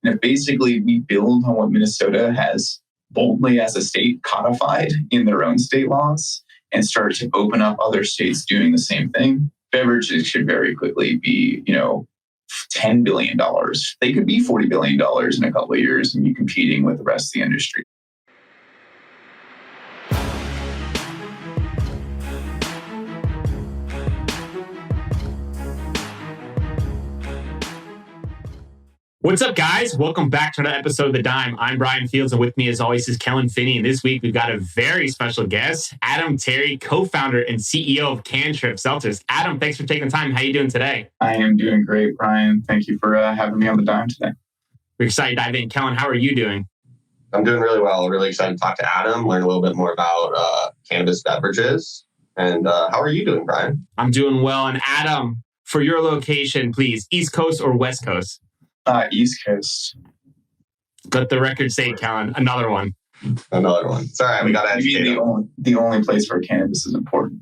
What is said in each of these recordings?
And basically we build on what Minnesota has boldly as a state codified in their own state laws and start to open up other states doing the same thing. Beverages should very quickly be, $10 billion. They could be $40 billion in a couple of years and be competing with the rest of the industry. What's up, guys? Welcome back to another episode of The Dime. I'm Brian Fields, and with me, as always, is Kellen Finney. And this week, we've got a very special guest, Adam Carey, co-founder and CEO of CanTrip Seltzers. Adam, thanks for taking the time. How are you doing today? I am doing great, Brian. Thank you for having me on The Dime today. We're excited to dive in. Kellen, how are you doing? I'm doing really well. Really excited to talk to Adam, learn a little bit more about Cannabis Beverages. And how are you doing, Brian? I'm doing well. And Adam, for your location, please, East Coast or West Coast? East Coast. Let the record say, Kellen, another one. Another one. It's all right. We got to educate the only place where cannabis is important.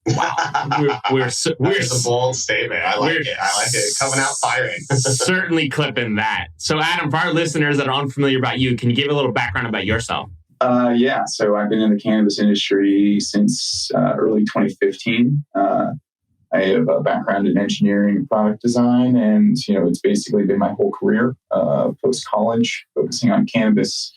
Wow. we're That's a bold statement. I like it. Coming out firing. Certainly clipping that. So, Adam, for our listeners that are unfamiliar about you, can you give a little background about yourself? Yeah. So I've been in the cannabis industry since early 2015. I have a background in engineering and product design, and it's basically been my whole career post-college, focusing on cannabis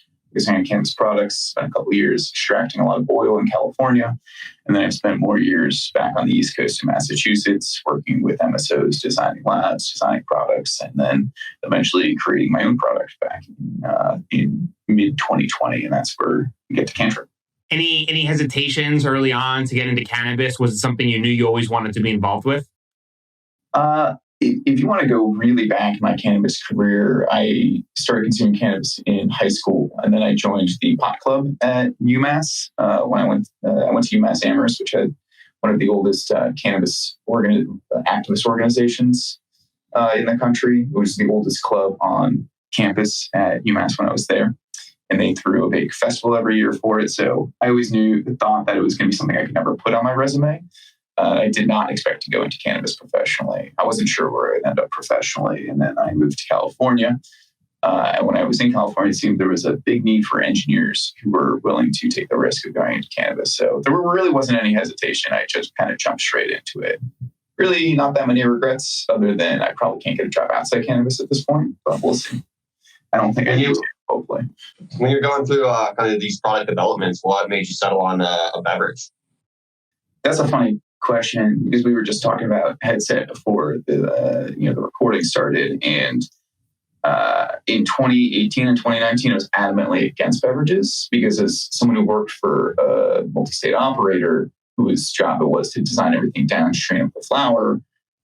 products. Spent a couple of years extracting a lot of oil in California, and then I've spent more years back on the East Coast in Massachusetts, working with MSOs, designing labs, designing products, and then eventually creating my own product back in mid-2020, and that's where we get to CanTrip. Any hesitations early on to get into cannabis? Was it something you knew you always wanted to be involved with? If you want to go really back in my cannabis career, I started consuming cannabis in high school, and then I joined the pot club at UMass. When I went to UMass Amherst, which had one of the oldest cannabis activist organizations in the country. It was the oldest club on campus at UMass when I was there. And they threw a big festival every year for it. So I always thought that it was going to be something I could never put on my resume. I did not expect to go into cannabis professionally. I wasn't sure where I'd end up professionally. And then I moved to California. And when I was in California, it seemed there was a big need for engineers who were willing to take the risk of going into cannabis. So there really wasn't any hesitation. I just kind of jumped straight into it. Really not that many regrets, other than I probably can't get a job outside cannabis at this point, but we'll see. I don't think I need to, hopefully. When you're going through kind of these product developments, what made you settle on a beverage? That's a funny question, because we were just talking about headset before the recording started. And in 2018 and 2019, I was adamantly against beverages, because as someone who worked for a multi-state operator whose job it was to design everything downstream of the flower,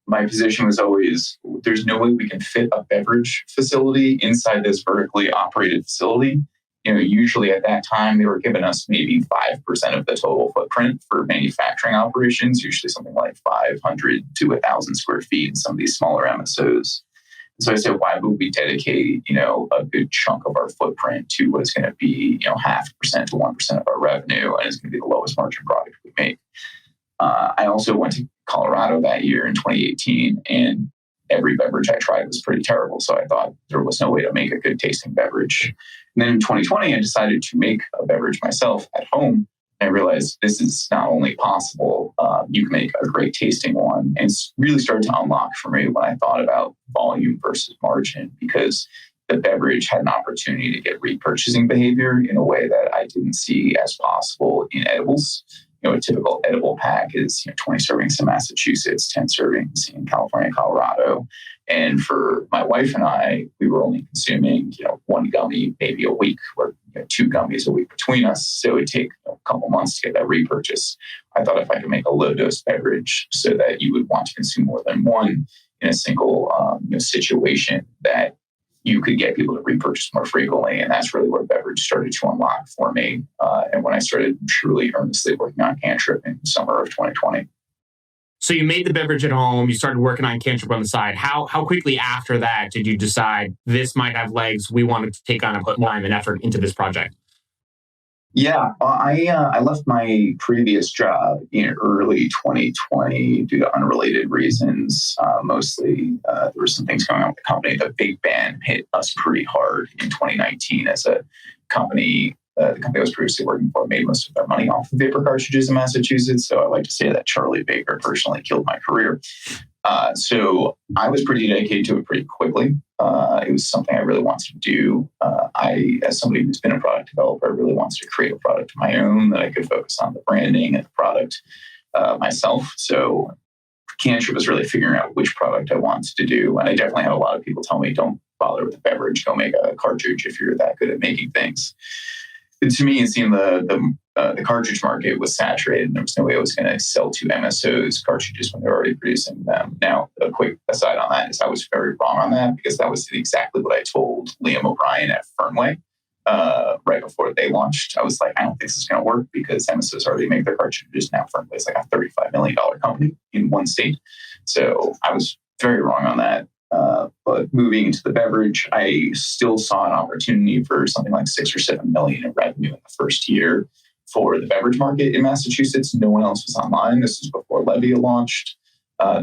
my position was always, there's no way we can fit a beverage facility inside this vertically operated facility. Usually at that time, they were giving us maybe 5% of the total footprint for manufacturing operations, usually something like 500 to 1,000 square feet in some of these smaller MSOs. So I said, why would we dedicate, a good chunk of our footprint to what is going to be, 0.5% to 1% of our revenue, and it's going to be the lowest margin product we make. I also went to Colorado that year in 2018, and every beverage I tried was pretty terrible. So I thought there was no way to make a good tasting beverage. And then in 2020, I decided to make a beverage myself at home. And I realized this is not only possible, you can make a great tasting one. And it's really started to unlock for me when I thought about volume versus margin, because the beverage had an opportunity to get repurchasing behavior in a way that I didn't see as possible in edibles. A typical edible pack is 20 servings in Massachusetts, 10 servings in California, Colorado. And for my wife and I, we were only consuming, one gummy maybe a week, or 2 gummies a week between us. So it'd take a couple months to get that repurchase. I thought if I could make a low dose beverage so that you would want to consume more than one in a single situation, that you could get people to repurchase more frequently. And that's really where beverage started to unlock for me. And when I started truly earnestly working on CanTrip in summer of 2020. So you made the beverage at home, you started working on CanTrip on the side. How quickly after that did you decide this might have legs, we wanted to take on and put time and effort into this project? Yeah, well, I left my previous job in early 2020 due to unrelated reasons. Mostly, there were some things going on with the company. The big ban hit us pretty hard in 2019 as a company. The company I was previously working for made most of their money off of vapor cartridges in Massachusetts. So I like to say that Charlie Baker personally killed my career. So I was pretty dedicated to it pretty quickly. It was something I really wanted to do. As somebody who's been a product developer, I really wanted to create a product of my own that I could focus on the branding and the product myself. So CanTrip was really figuring out which product I wanted to do. And I definitely had a lot of people tell me, don't bother with the beverage, go make a cartridge if you're that good at making things. But to me, it seemed the cartridge market was saturated, and there was no way I was going to sell to MSOs cartridges when they're already producing them. Now, a quick aside on that is I was very wrong on that because that was exactly what I told Liam O'Brien at Fernway right before they launched. I was like, I don't think this is going to work because MSOs already make their cartridges. Now Fernway is like a $35 million company in one state. So I was very wrong on that. But moving into the beverage, I still saw an opportunity for something like 6 or 7 million in revenue in the first year for the beverage market in Massachusetts. No one else was online. This was before Levia launched.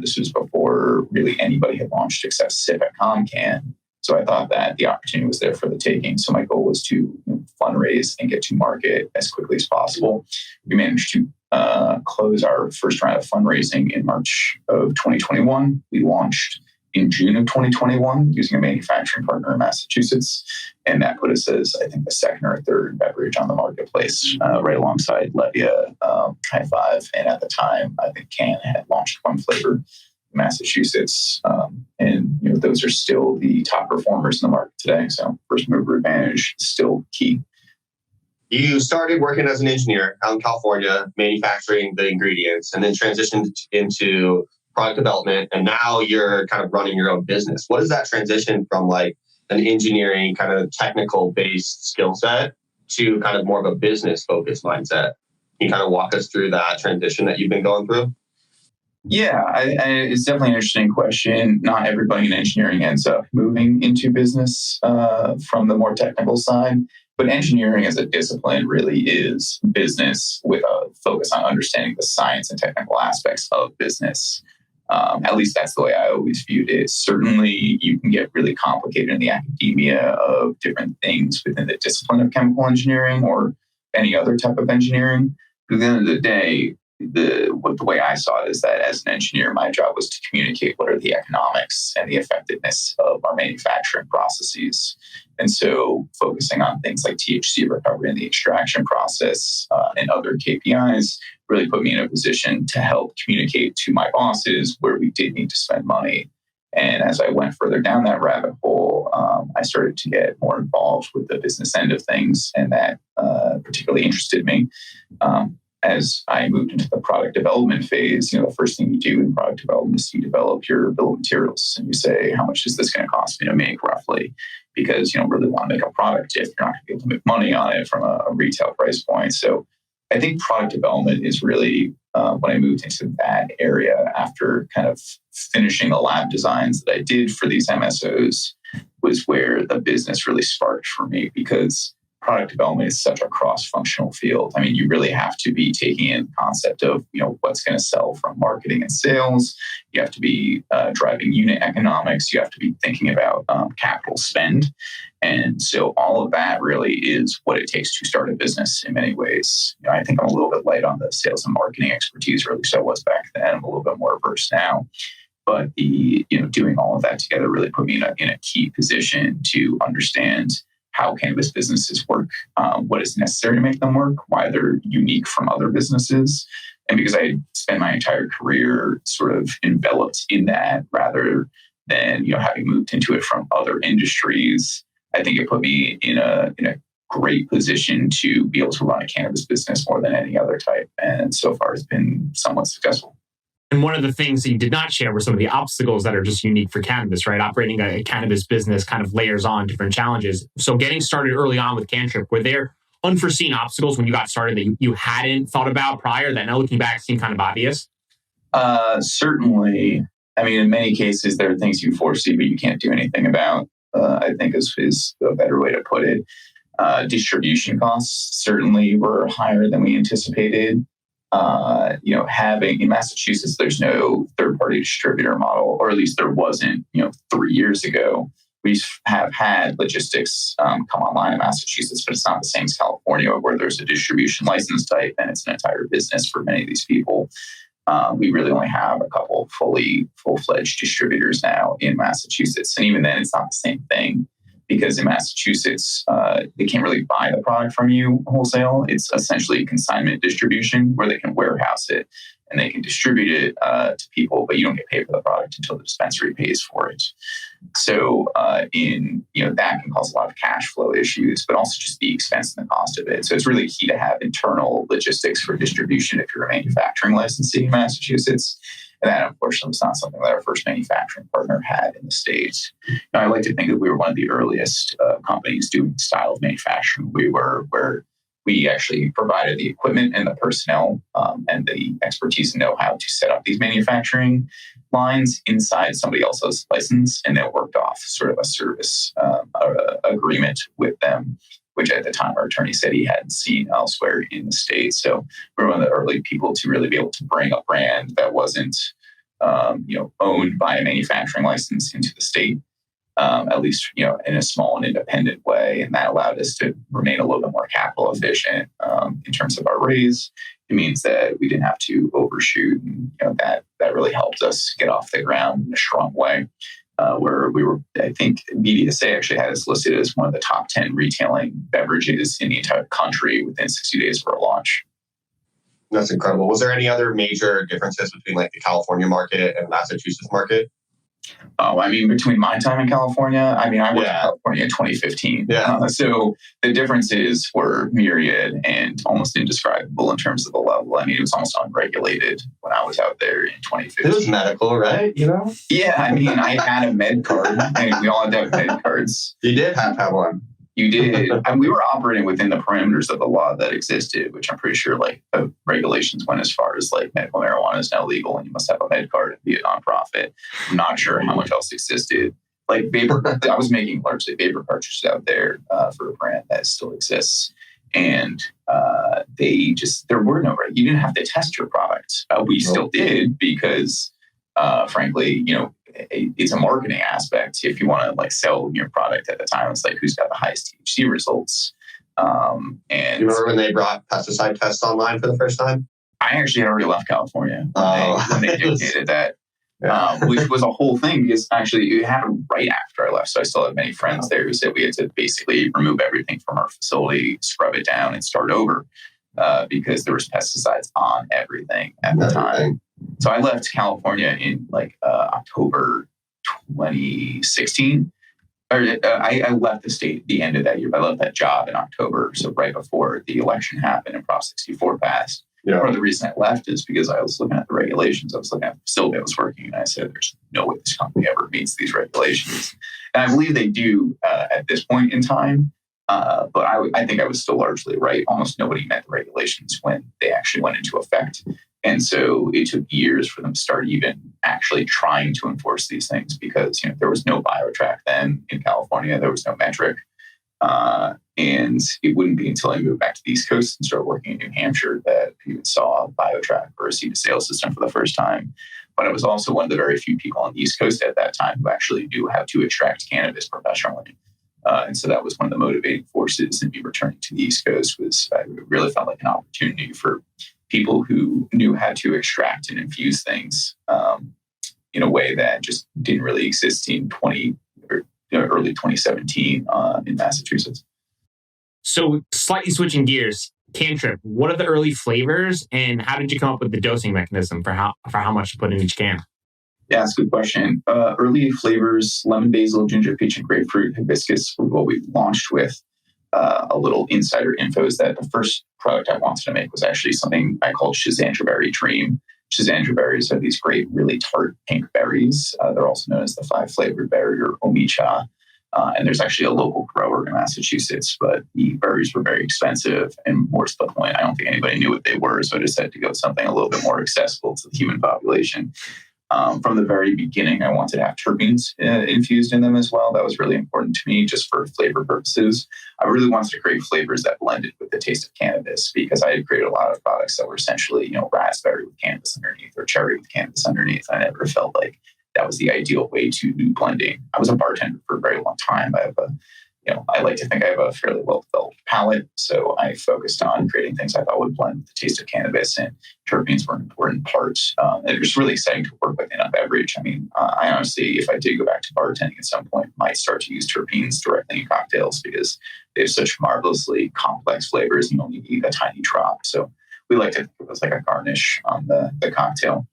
This was before really anybody had launched except SIP at ComCan. So I thought that the opportunity was there for the taking. So my goal was to fundraise and get to market as quickly as possible. We managed to close our first round of fundraising in March of 2021. We launched in June of 2021 using a manufacturing partner in Massachusetts. And that put us as, I think, the second or third beverage on the marketplace, right alongside Levia, High Five. And at the time, I think Can had launched one flavor in Massachusetts. And those are still the top performers in the market today. So first mover advantage is still key. You started working as an engineer out in California, manufacturing the ingredients, and then transitioned into product development, and now you're kind of running your own business. What is that transition from like an engineering kind of technical based skill set to kind of more of a business focused mindset? Can you kind of walk us through that transition that you've been going through? Yeah, it's definitely an interesting question. Not everybody in engineering ends up moving into business from the more technical side, but engineering as a discipline really is business with a focus on understanding the science and technical aspects of business. At least that's the way I always viewed it. Certainly, you can get really complicated in the academia of different things within the discipline of chemical engineering or any other type of engineering. But at the end of the day, the way I saw it is that as an engineer, my job was to communicate what are the economics and the effectiveness of our manufacturing processes. And so focusing on things like THC recovery and the extraction process and other KPIs really put me in a position to help communicate to my bosses where we did need to spend money. And as I went further down that rabbit hole, I started to get more involved with the business end of things, and that particularly interested me. As I moved into the product development phase, the first thing you do in product development is you develop your bill of materials and you say, how much is this going to cost me to make roughly? Because you don't really want to make a product if you're not going to be able to make money on it from a retail price point. So I think product development is really when I moved into that area after kind of finishing the lab designs that I did for these MSOs was where the business really sparked for me, because product development is such a cross-functional field. I mean, you really have to be taking in the concept of, what's going to sell from marketing and sales. You have to be driving unit economics. You have to be thinking about capital spend. And so all of that really is what it takes to start a business in many ways. I think I'm a little bit light on the sales and marketing expertise, or at least I was back then. I'm a little bit more versed now. But doing all of that together really put me in a key position to understand how cannabis businesses work, what is necessary to make them work, why they're unique from other businesses. And because I spent my entire career sort of enveloped in that rather than, having moved into it from other industries, I think it put me in a great position to be able to run a cannabis business more than any other type. And so far it's been somewhat successful. And one of the things that you did not share were some of the obstacles that are just unique for cannabis, right? Operating a cannabis business kind of layers on different challenges. So getting started early on with CanTrip, were there unforeseen obstacles when you got started that you hadn't thought about prior that now looking back seem kind of obvious? Certainly. I mean, in many cases, there are things you foresee, but you can't do anything about, I think is a better way to put it. Distribution costs certainly were higher than we anticipated. Having in Massachusetts, there's no third-party distributor model, or at least there wasn't, 3 years ago. We have had logistics come online in Massachusetts, but it's not the same as California, where there's a distribution license type and it's an entire business for many of these people. We really only have a couple full-fledged distributors now in Massachusetts. And even then, it's not the same thing, because in Massachusetts, they can't really buy the product from you wholesale. It's essentially consignment distribution, where they can warehouse it and they can distribute it to people, but you don't get paid for the product until the dispensary pays for it. So that can cause a lot of cash flow issues, but also just the expense and the cost of it. So it's really key to have internal logistics for distribution if you're a manufacturing licensee in Massachusetts. And that, unfortunately, was not something that our first manufacturing partner had in the States. Now, I like to think that we were one of the earliest companies doing the style of manufacturing where we actually provided the equipment and the personnel and the expertise and know-how to set up these manufacturing lines inside somebody else's license, and then worked off sort of a service agreement with them, which at the time our attorney said he hadn't seen elsewhere in the States. So we're one of the early people to really be able to bring a brand that wasn't owned by a manufacturing license into the state. At least, in a small and independent way. And that allowed us to remain a little bit more capital efficient in terms of our raise. It means that we didn't have to overshoot. And, that really helped us get off the ground in a strong way. Where we were, I think BDSA actually had us listed as one of the top 10 retailing beverages in the entire country within 60 days of our launch. That's incredible. Was there any other major differences between like the California market and Massachusetts market? Between my time in California, I worked in California in 2015. Yeah. So the differences were myriad and almost indescribable in terms of the level. It was almost unregulated when I was out there in 2015. It was medical, right? Yeah, I had a med card. We all had to have med cards. You did have one. You did. And we were operating within the parameters of the law that existed, which I'm pretty sure the regulations went as far as medical marijuana is now legal and you must have a med card and be a nonprofit. I'm not sure how much else existed. Vapor, I was making largely vapor cartridges out there for a brand that still exists. And there were no, you didn't have to test your product. We still did because, frankly, it's a marketing aspect. If you want to sell your product at the time, it's who's got the highest THC results. And you remember when they brought pesticide tests online for the first time? I actually had already left California when they dictated that, which was a whole thing because actually it happened right after I left. So I still have many friends there who said we had to basically remove everything from our facility, scrub it down, and start over because there was pesticides on everything at the time. So I left California in October 2016. I left the state at the end of that year, but I left that job in October. So right before the election happened and Prop 64 passed. Part of the reason I left is because I was looking at the regulations. I was looking at the facility I was working, and I said, there's no way this company ever meets these regulations. And I believe they do at this point in time. But I think I was still largely right. Almost nobody met the regulations when they actually went into effect. And so it took years for them to start even actually trying to enforce these things because there was no BioTrack then in California. There was no metric. And it wouldn't be until I moved back to the East Coast and started working in New Hampshire that people saw BioTrack or a seed-to-sale system for the first time. But I was also one of the very few people on the East Coast at that time who actually knew how to extract cannabis professionally. And so that was one of the motivating forces in me returning to the East Coast was I really felt like an opportunity for people who knew how to extract and infuse things in a way that just didn't really exist in early 2017 in Massachusetts. So slightly switching gears, CanTrip, what are the early flavors and how did you come up with the dosing mechanism for how much to put in each can? Yeah, that's a good question. Early flavors, lemon, basil, ginger, peach, and grapefruit, hibiscus were what we launched with. A little insider info is that the first product I wanted to make was actually something I called Schizandra Berry Dream. Schizandra berries are these great, really tart pink berries. They're also known as the 5-flavored berry or omicha. And there's actually a local grower in Massachusetts, but the berries were very expensive. And more to the point, I don't think anybody knew what they were. So I decided to go with something a little bit more accessible to the human population. From the very beginning, I wanted to have terpenes infused in them as well. That was really important to me just for flavor purposes. I really wanted to create flavors that blended with the taste of cannabis because I had created a lot of products that were essentially, raspberry with cannabis underneath or cherry with cannabis underneath. I never felt like that was the ideal way to do blending. I was a bartender for a very long time. I like to think I have a fairly well-developed palate. So I focused on creating things I thought would blend with the taste of cannabis, and terpenes were an important part. It was really exciting to work with in a beverage. I mean, I honestly, if I did go back to bartending at some point, might start to use terpenes directly in cocktails because they have such marvelously complex flavors. You only need a tiny drop. So we like to think of it as like a garnish on the cocktail.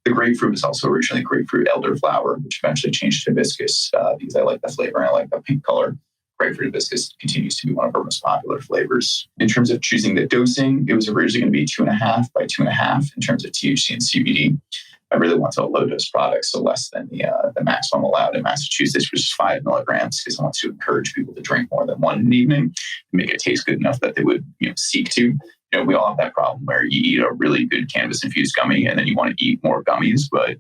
The grapefruit was also originally grapefruit elderflower, which eventually changed to hibiscus because I like the flavor and I like the pink color. Grapefruit hibiscus continues to be one of our most popular flavors. In terms of choosing the dosing, it was originally going to be 2.5 by 2.5 in terms of THC and CBD. I really wanted a low dose product, so less than the maximum allowed in Massachusetts, which is 5 milligrams, because I want to encourage people to drink more than one in the evening and make it taste good enough that they would seek to. We all have that problem where you eat a really good cannabis-infused gummy and then you want to eat more gummies, but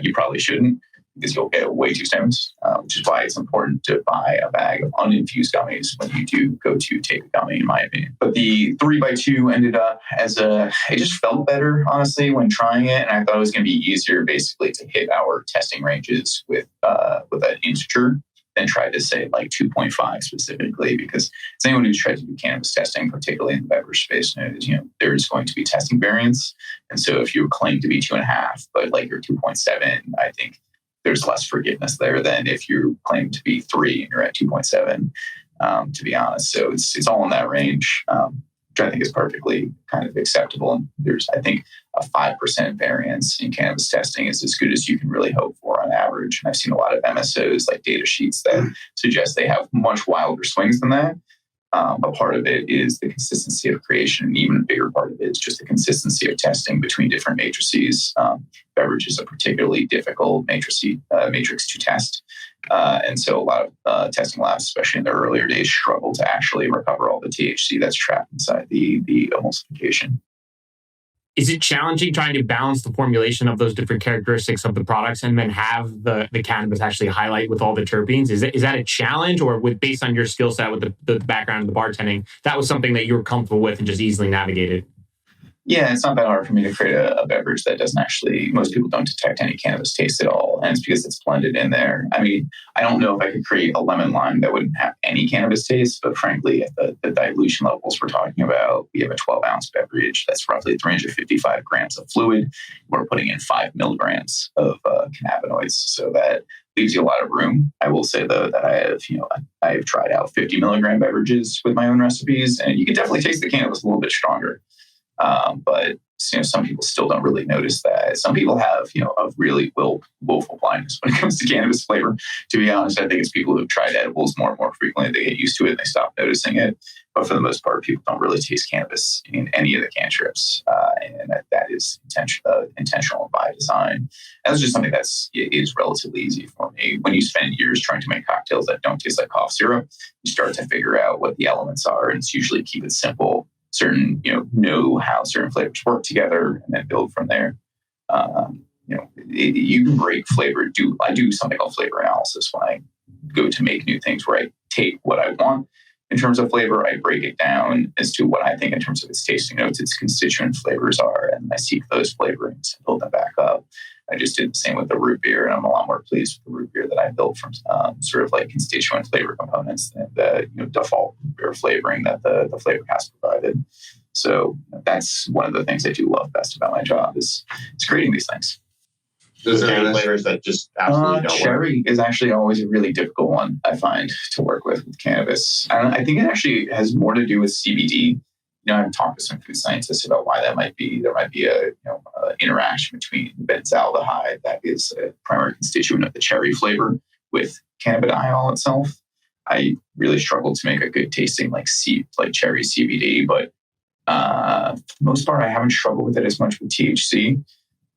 you probably shouldn't, because you'll get way too stoned, which is why it's important to buy a bag of uninfused gummies when you do go to take a gummy, in my opinion. But the 3x2 ended up it just felt better, honestly, when trying it. And I thought it was going to be easier, basically, to hit our testing ranges with an integer than try to say like 2.5 specifically, because as anyone who's tried to do cannabis testing, particularly in the beverage space, knows, there's going to be testing variance. And so if you claim to be 2.5, but like you're 2.7, I think there's less forgiveness there than if you claim to be 3 and you're at 2.7, to be honest. So it's all in that range, which I think is perfectly kind of acceptable. And there's, I think, a 5% variance in cannabis testing is as good as you can really hope for on average. And I've seen a lot of MSOs, like data sheets, that suggest they have much wilder swings than that. But part of it is the consistency of creation. And even a bigger part of it is just the consistency of testing between different matrices. Beverage is a particularly difficult matrix to test. And so a lot of testing labs, especially in the earlier days, struggle to actually recover all the THC that's trapped inside the emulsification. Is it challenging trying to balance the formulation of those different characteristics of the products and then have the cannabis actually highlight with all the terpenes? Is that a challenge, or based on your skill set with the background of the bartending, that was something that you were comfortable with and just easily navigated? Yeah, it's not that hard for me to create a beverage that doesn't actually, most people don't detect any cannabis taste at all. And it's because it's blended in there. I mean, I don't know if I could create a lemon lime that wouldn't have any cannabis taste, but frankly, at the dilution levels we're talking about, we have a 12-ounce beverage that's roughly 355 grams of fluid. We're putting in 5 milligrams of cannabinoids. So that leaves you a lot of room. I will say, though, that I have tried out 50 milligram beverages with my own recipes, and you can definitely taste the cannabis a little bit stronger. But some people still don't really notice that. Some people have a really willful blindness when it comes to cannabis flavor. To be honest, I think it's people who've tried edibles more and more frequently. They get used to it and they stop noticing it. But for the most part, people don't really taste cannabis in any of the CanTrips, and that is intentional and by design. And that's just something is relatively easy for me. When you spend years trying to make cocktails that don't taste like cough syrup, you start to figure out what the elements are, and it's usually keep it simple. Know how certain flavors work together and then build from there. You can break flavor. I do something called flavor analysis when I go to make new things, where I take what I want in terms of flavor, I break it down as to what I think in terms of its tasting notes, its constituent flavors are, and I seek those flavorings and build them back up. I just did the same with the root beer, and I'm a lot more pleased with the root beer that I built from sort of like constituent flavor components than the default beer flavoring that the flavor has provided. So that's one of the things I do love best about my job is creating these things. Is there any flavors that just absolutely don't work? Cherry is actually always a really difficult one, I find, to work with cannabis. I think it actually has more to do with CBD. I've talked to some food scientists about why that might be. There might be a interaction between benzaldehyde, that is a primary constituent of the cherry flavor, with cannabidiol itself. I really struggle to make a good tasting like cherry CBD, but for the most part, I haven't struggled with it as much with THC.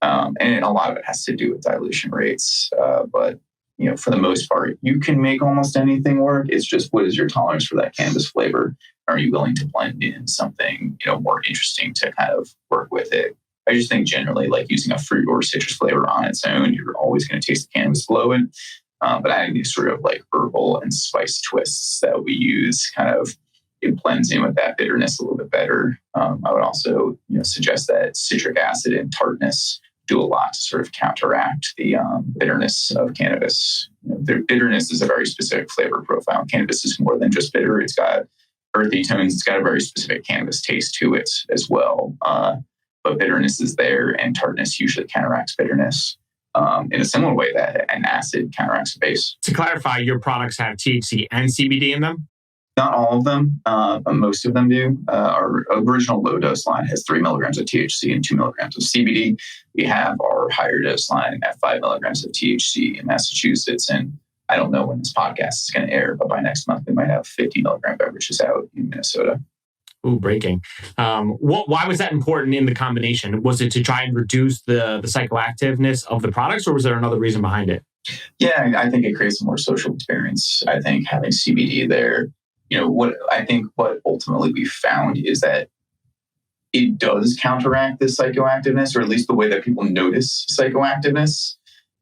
And a lot of it has to do with dilution rates. But for the most part, you can make almost anything work. It's just, what is your tolerance for that cannabis flavor? Are you willing to blend in something more interesting to kind of work with it? I just think generally like using a fruit or citrus flavor on its own, you're always going to taste the cannabis below it. But adding these sort of like herbal and spice twists that we use it blends in with that bitterness a little bit better. I would also suggest that citric acid and tartness do a lot to sort of counteract the bitterness of cannabis. Their bitterness is a very specific flavor profile. Cannabis is more than just bitter. It's got earthy tones. It's got a very specific cannabis taste to it as well. But bitterness is there, and tartness usually counteracts bitterness in a similar way that an acid counteracts a base. To clarify, your products have THC and CBD in them? Not all of them, but most of them do. Our original low dose line has 3 milligrams of THC and 2 milligrams of CBD. We have our higher dose line at 5 milligrams of THC in Massachusetts. And I don't know when this podcast is going to air, but by next month, we might have 50 milligram beverages out in Minnesota. Ooh, breaking. Why was that important in the combination? Was it to try and reduce the psychoactiveness of the products, or was there another reason behind it? Yeah, I think it creates a more social experience. I think having CBD there, what ultimately we found is that it does counteract this psychoactiveness, or at least the way that people notice psychoactiveness.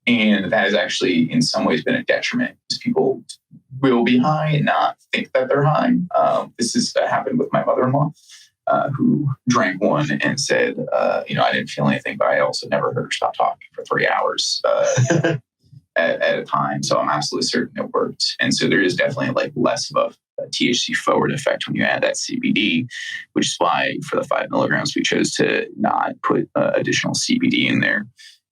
And that has actually in some ways been a detriment, because people will be high and not think that they're high. This has happened with my mother-in-law, who drank one and said, I didn't feel anything, but I also never heard her stop talking for 3 hours at a time. So I'm absolutely certain it worked. And so there is definitely like less of a THC forward effect when you add that CBD, which is why for the 5 milligrams, we chose to not put additional CBD in there.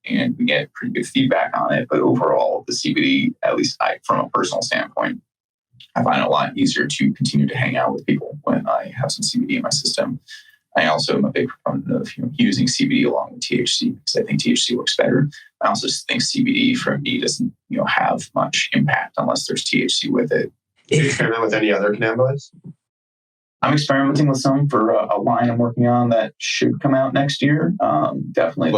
And we get pretty good feedback on it. But overall, the CBD, at least from a personal standpoint, I find it a lot easier to continue to hang out with people when I have some CBD in my system. I also am a big proponent of using CBD along with THC, because I think THC works better. I also just think CBD for me doesn't have much impact unless there's THC with it. Do you experiment with any other cannabinoids? I'm experimenting with some for a line I'm working on that should come out next year. Definitely.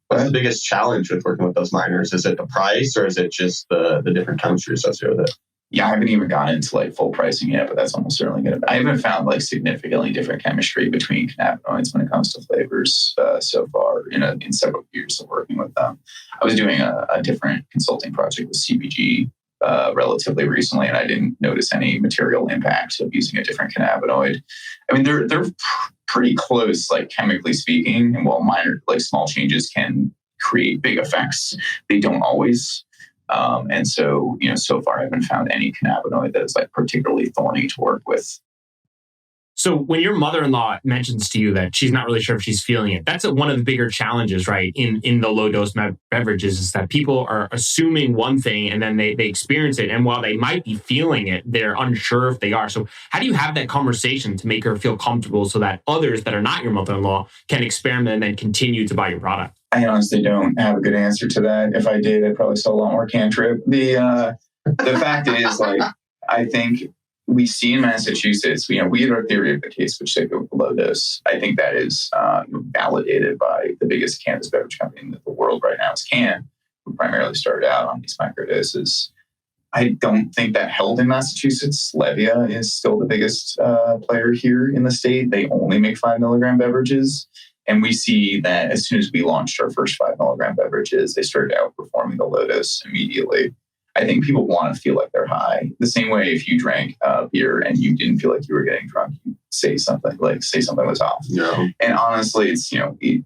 What's the biggest challenge with working with those minors? Is it the price, or is it just the different chemistry associated with it? Yeah, I haven't even gotten into like full pricing yet, but that's almost certainly going to. I haven't found like significantly different chemistry between cannabinoids when it comes to flavors so far in several years of working with them. I was doing a different consulting project with CBG relatively recently, and I didn't notice any material impact of using a different cannabinoid. I mean, they're pretty close, like chemically speaking, and while minor, like small changes can create big effects, they don't always. And so, so far I haven't found any cannabinoid that is like particularly thorny to work with. So when your mother-in-law mentions to you that she's not really sure if she's feeling it, that's one of the bigger challenges, right? In the low dose beverages, is that people are assuming one thing and then they experience it. And while they might be feeling it, they're unsure if they are. So how do you have that conversation to make her feel comfortable so that others that are not your mother-in-law can experiment and then continue to buy your product? I honestly don't have a good answer to that. If I did, I'd probably sell a lot more CanTrip. The fact is, like, I think we see in Massachusetts, we had our theory of the case, which said go with the low dose. I think that is validated by the biggest cannabis beverage company in the world right now, is Can, who primarily started out on these microdoses. I don't think that held in Massachusetts. Levia is still the biggest player here in the state. They only make 5 milligram beverages. And we see that as soon as we launched our first 5 milligram beverages, they started outperforming the low dose immediately. I think people want to feel like they're high. The same way if you drank beer and you didn't feel like you were getting drunk, you say something was off. Yeah. And honestly, it's,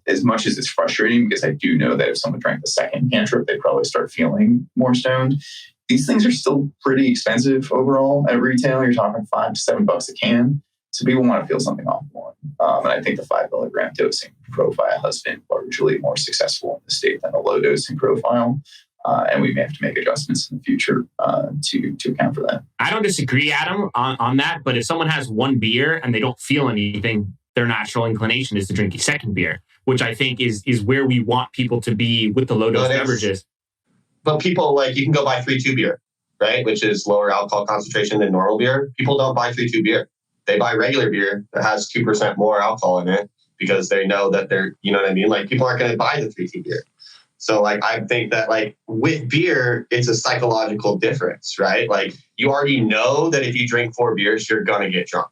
as much as it's frustrating, because I do know that if someone drank the second CanTrip, they'd probably start feeling more stoned. These things are still pretty expensive overall at retail. You're talking $5 to $7 a can. So people want to feel something off more. And I think the 5 milligram dosing profile has been largely more successful in the state than the low dosing profile. And we may have to make adjustments in the future to account for that. I don't disagree, Adam, on that. But if someone has one beer and they don't feel anything, their natural inclination is to drink a second beer, which I think is where we want people to be with the low dose beverages. But people, you can go buy 3.2 beer, right? Which is lower alcohol concentration than normal beer. People don't buy 3.2 beer. They buy regular beer that has 2% more alcohol in it because they know that they're, you know what I mean? Like, people aren't going to buy the 3.2 beer. So I think that with beer, it's a psychological difference, right? Like, you already know that if you drink 4 beers, you're going to get drunk.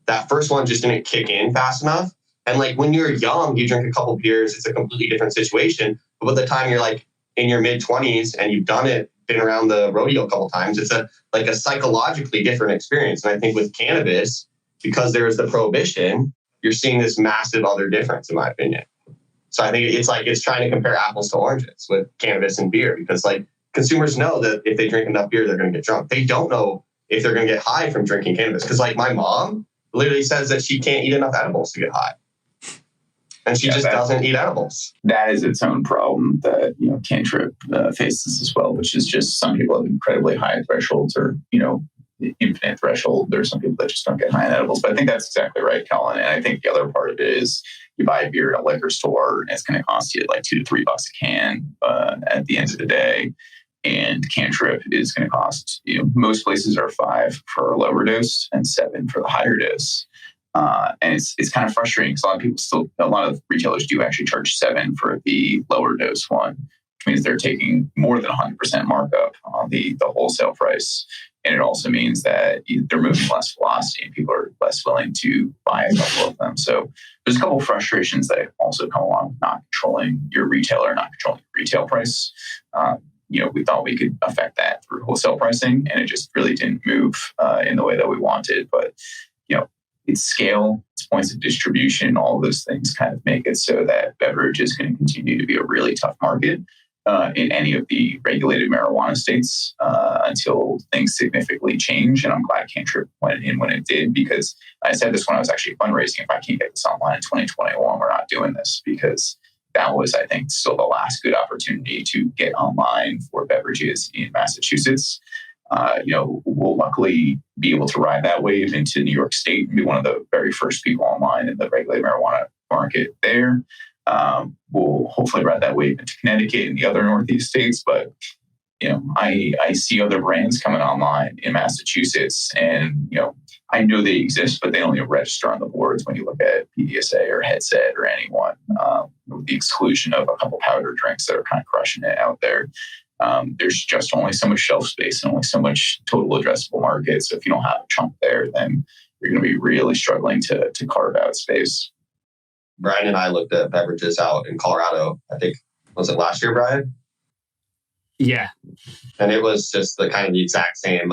That first one just didn't kick in fast enough. And like when you're young, you drink a couple beers, it's a completely different situation. But by the time you're like in your mid-20s and you've done it, been around the rodeo a couple times, it's a psychologically different experience. And I think with cannabis, because there is the prohibition, you're seeing this massive other difference, in my opinion. So I think it's trying to compare apples to oranges with cannabis and beer, because like consumers know that if they drink enough beer, they're going to get drunk. They don't know if they're going to get high from drinking cannabis. Because like my mom literally says that she can't eat enough edibles to get high. And she just doesn't eat edibles. That is its own problem that, CanTrip faces as well, which is just some people have incredibly high thresholds or, infinite threshold. There's some people that just don't get high on edibles. But I think that's exactly right, Colin. And I think the other part of it is you buy a beer at a liquor store and it's going to cost you like $2 to $3 a can at the end of the day. And CanTrip is going to cost, most places are $5 for a lower dose and $7 for the higher dose. And it's kind of frustrating because a lot of retailers do actually charge $7 for the lower dose one, which means they're taking more than 100% markup on the wholesale price. And it also means that they're moving less velocity and people are less willing to buy a couple of them. So there's a couple of frustrations that also come along with not controlling your retailer, not controlling your retail price. We thought we could affect that through wholesale pricing, and it just really didn't move in the way that we wanted. But its scale, its points of distribution, all of those things kind of make it so that beverage is going to continue to be a really tough market in any of the regulated marijuana states until things significantly change. And I'm glad CanTrip went in when it did, because I said this when I was actually fundraising. If I can't get this online in 2021, we're not doing this, because that was, I think, still the last good opportunity to get online for beverages in Massachusetts. We'll luckily be able to ride that wave into New York State and be one of the very first people online in the regulated marijuana market there. We'll hopefully ride that wave into Connecticut and the other Northeast states. But, I see other brands coming online in Massachusetts, and, I know they exist, but they don't even register on the boards when you look at PDSA or Headset or anyone, with the exclusion of a couple powder drinks that are kind of crushing it out there. There's just only so much shelf space and only so much total addressable market. So if you don't have a chunk there, then you're going to be really struggling to carve out space. Brian and I looked at beverages out in Colorado. I think, was it last year, Brian? Yeah. And it was just the exact same.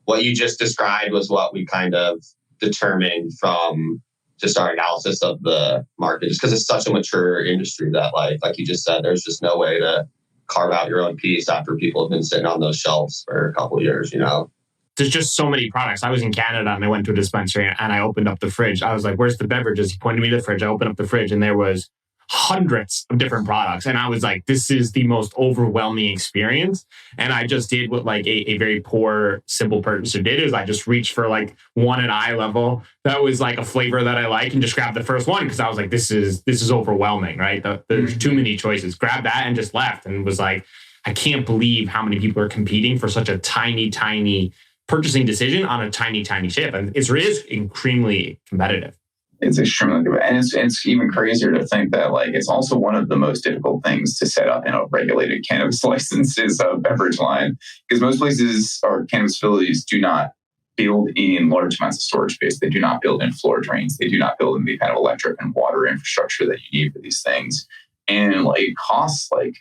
What you just described was what we kind of determined from just our analysis of the market, just because it's such a mature industry that like you just said, there's just no way to carve out your own piece after people have been sitting on those shelves for a couple of years, There's just so many products. I was in Canada and I went to a dispensary and I opened up the fridge. I was like, where's the beverages? He pointed me to the fridge. I opened up the fridge and there was hundreds of different products. And I was like, this is the most overwhelming experience. And I just did what like a very poor, simple purchaser did, is I just reached for like one at eye level that was like a flavor that I like and just grabbed the first one, because I was like, this is overwhelming, right? There's too many choices. Grabbed that and just left and was like, I can't believe how many people are competing for such a tiny, tiny purchasing decision on a tiny, tiny chip. And it is extremely competitive. It's extremely good. And it's even crazier to think that like it's also one of the most difficult things to set up in a regulated cannabis license is a beverage line, because most places or cannabis facilities do not build in large amounts of storage space. They do not build in floor drains. They do not build in the kind of electric and water infrastructure that you need for these things. And like it costs like,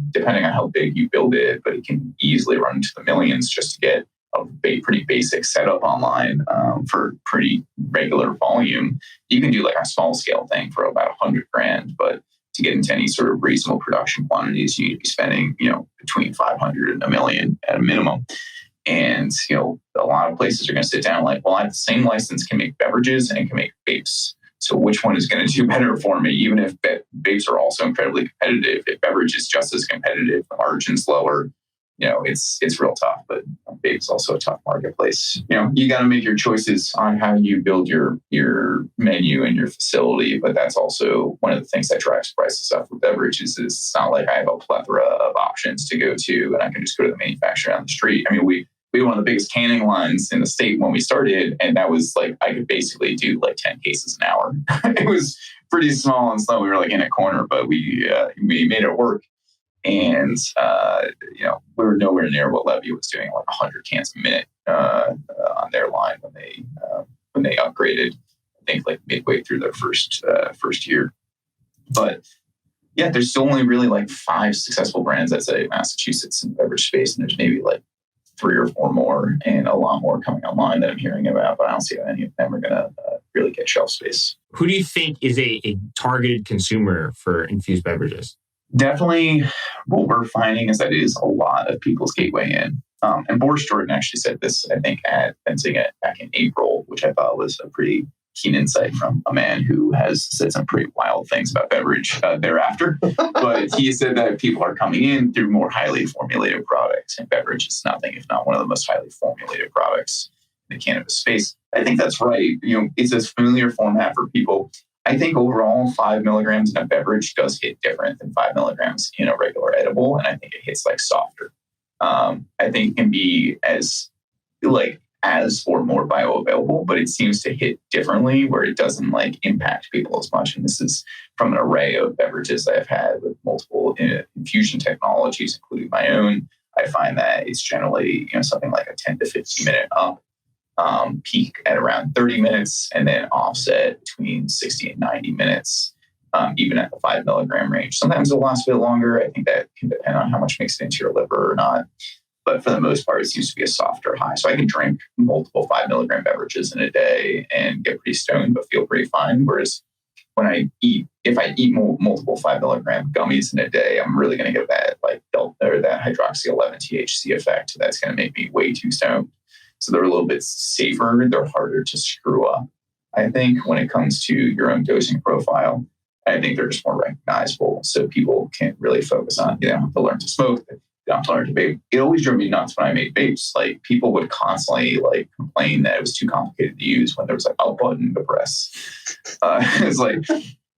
depending on how big you build it, but it can easily run into the millions just to get a pretty basic setup online for pretty regular volume. You can do like a small scale thing for about $100,000, but to get into any sort of reasonable production quantities, you need to be spending, between 500 and $1 million at a minimum. And, a lot of places are going to sit down like, well, I have the same license, can make beverages and can make vapes. So which one is going to do better for me? Even if vapes are also incredibly competitive, if beverage is just as competitive, the margin's lower, it's real tough, but vape's also a tough marketplace. You got to make your choices on how you build your menu and your facility, but that's also one of the things that drives prices up for beverages. Is it's not like I have a plethora of options to go to and I can just go to the manufacturer down the street. I mean, we had one of the biggest canning lines in the state when we started, and that was like I could basically do like 10 cases an hour. It was pretty small and slow. We were like in a corner, but we made it work. And, we were nowhere near what Levy was doing, like 100 cans a minute on their line when they upgraded. think like midway through their first year. But yeah, there's still only really like 5 successful brands, I'd say, in Massachusetts in the beverage space, and there's maybe like 3 or 4 more, and a lot more coming online that I'm hearing about. But I don't see how any of them are going to really get shelf space. Who do you think is a targeted consumer for infused beverages? Definitely, what we're finding is that it is a lot of people's gateway in. And Boris Jordan actually said this, I think, at Fencing It back in April, which I thought was a pretty keen insight from a man who has said some pretty wild things about beverage thereafter. But he said that people are coming in through more highly formulated products, and beverage is nothing if not one of the most highly formulated products in the cannabis space. I think that's right. It's a familiar format for people. I think overall 5 milligrams in a beverage does hit different than 5 milligrams in a regular edible, and I think it hits like softer. I think it can be as or more bioavailable, but it seems to hit differently where it doesn't like impact people as much. And this is from an array of beverages I've had with multiple infusion technologies, including my own. I find that it's generally something like a 10 to 15 minute up, peak at around 30 minutes, and then offset between 60 and 90 minutes, even at the 5 milligram range. Sometimes it'll last a bit longer. I think that can depend on how much makes it into your liver or not. But for the most part, it seems to be a softer high. So I can drink multiple 5 milligram beverages in a day and get pretty stoned, but feel pretty fine. Whereas if I eat multiple 5 milligram gummies in a day, I'm really going to get that that hydroxy 11 THC effect. That's going to make me way too stoned. So they're a little bit safer. They're harder to screw up, I think, when it comes to your own dosing profile. I think they're just more recognizable. So people can't really focus on, have to learn to smoke. They don't have to learn to vape. It always drove me nuts when I made vapes. Like people would constantly complain that it was too complicated to use when there was a button to press. It's like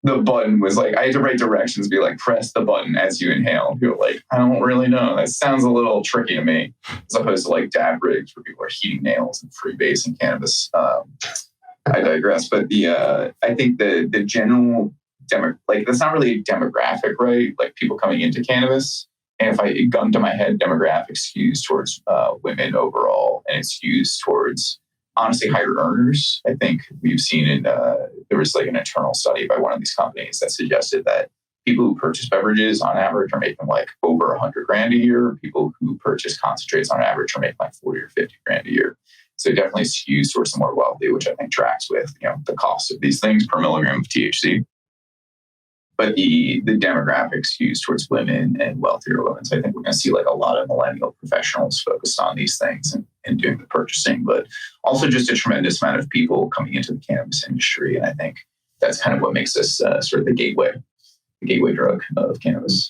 the button was I had to write directions, be like, press the button as you inhale. And people were like, I don't really know. That sounds a little tricky to me, as opposed to dab rigs where people are heating nails and freebase and cannabis. I digress. But I think the general that's not really a demographic, right? Like people coming into cannabis. And if I gun to my head, demographics skews towards women overall, and it skews towards honestly higher earners. I think we've seen there was an internal study by one of these companies that suggested that people who purchase beverages on average are making over $100,000 a year. People who purchase concentrates on average are making 40 or 50 grand a year. So it definitely skews towards the more wealthy, which I think tracks with the cost of these things per milligram of THC. But the demographics skews towards women and wealthier women. So I think we're going to see a lot of millennial professionals focused on these things and doing the purchasing, but also just a tremendous amount of people coming into the cannabis industry. And I think that's kind of what makes this sort of the gateway drug of cannabis.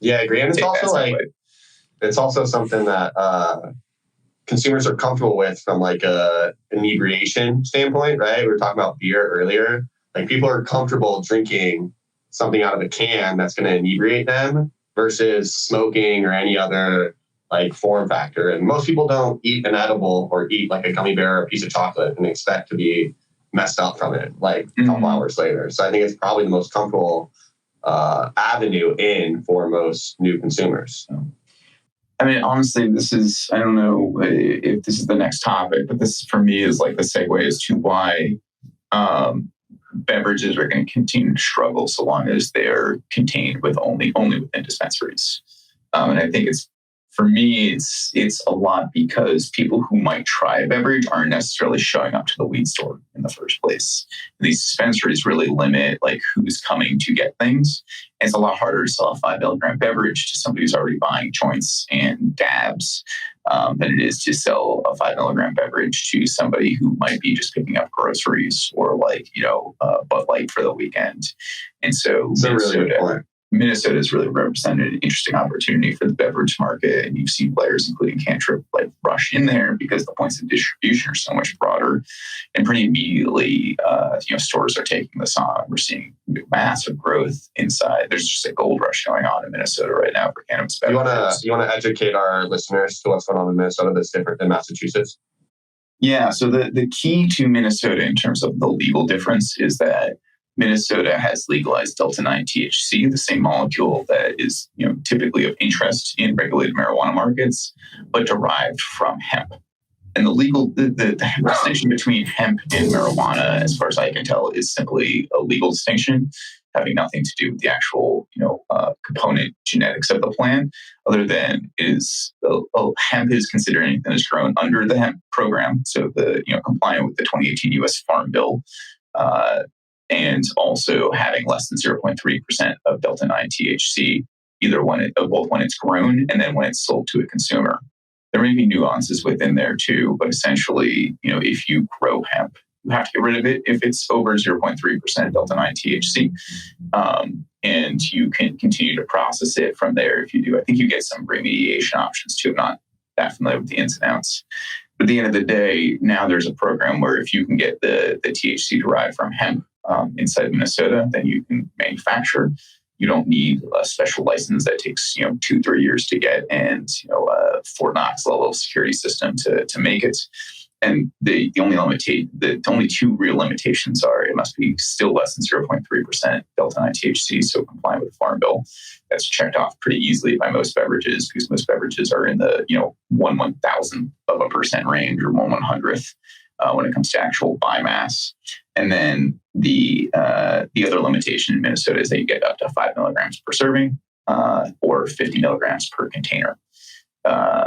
Yeah, I agree. And it's also something that consumers are comfortable with from a inebriation standpoint, right? We were talking about beer earlier. People are comfortable drinking something out of a can that's going to inebriate them versus smoking or any other form factor. And most people don't eat an edible or eat a gummy bear or a piece of chocolate and expect to be messed up from it a couple hours later. So I think it's probably the most comfortable avenue in for most new consumers. I mean, honestly, I don't know if this is the next topic, but this for me is the segue as to why beverages are going to continue to struggle so long as they're contained with only within dispensaries. And I think for me, it's a lot because people who might try a beverage aren't necessarily showing up to the weed store in the first place. These dispensaries really limit who's coming to get things. And it's a lot harder to sell a 5 milligram beverage to somebody who's already buying joints and dabs than it is to sell a 5 milligram beverage to somebody who might be just picking up groceries or Bud Light for the weekend. And so Minnesota has really represented an interesting opportunity for the beverage market. And you've seen players, including CanTrip, rush in there because the points of distribution are so much broader. And pretty immediately, stores are taking this on. We're seeing massive growth inside. There's just a gold rush going on in Minnesota right now for cannabis beverages. You want to educate our listeners to what's going on in Minnesota that's different than Massachusetts? Yeah. So the key to Minnesota in terms of the legal difference is that Minnesota has legalized Delta-9 THC, the same molecule that is typically of interest in regulated marijuana markets, but derived from hemp. And the distinction between hemp and marijuana, as far as I can tell, is simply a legal distinction, having nothing to do with the actual, component genetics of the plant, other than hemp is considered anything that is grown under the hemp program, so compliant with the 2018 U.S. Farm Bill, and also having less than 0.3% of Delta-9 THC, both when it's grown and then when it's sold to a consumer. There may be nuances within there too, but essentially, if you grow hemp, you have to get rid of it if it's over 0.3% Delta-9 THC. And you can continue to process it from there if you do. I think you get some remediation options too. I'm not that familiar with the ins and outs. But at the end of the day, now there's a program where if you can get the THC derived from hemp inside Minnesota, then you can manufacture. You don't need a special license that takes 2-3 years to get, and a Fort Knox level security system to make it. And the only two real limitations are it must be still less than 0.3% Delta-9 THC, so compliant with the Farm Bill. That's checked off pretty easily by most beverages, because most beverages are in the 1/1000% range, or 1/100th when it comes to actual biomass. And then the other limitation in Minnesota is that you get up to 5 milligrams per serving or 50 milligrams per container.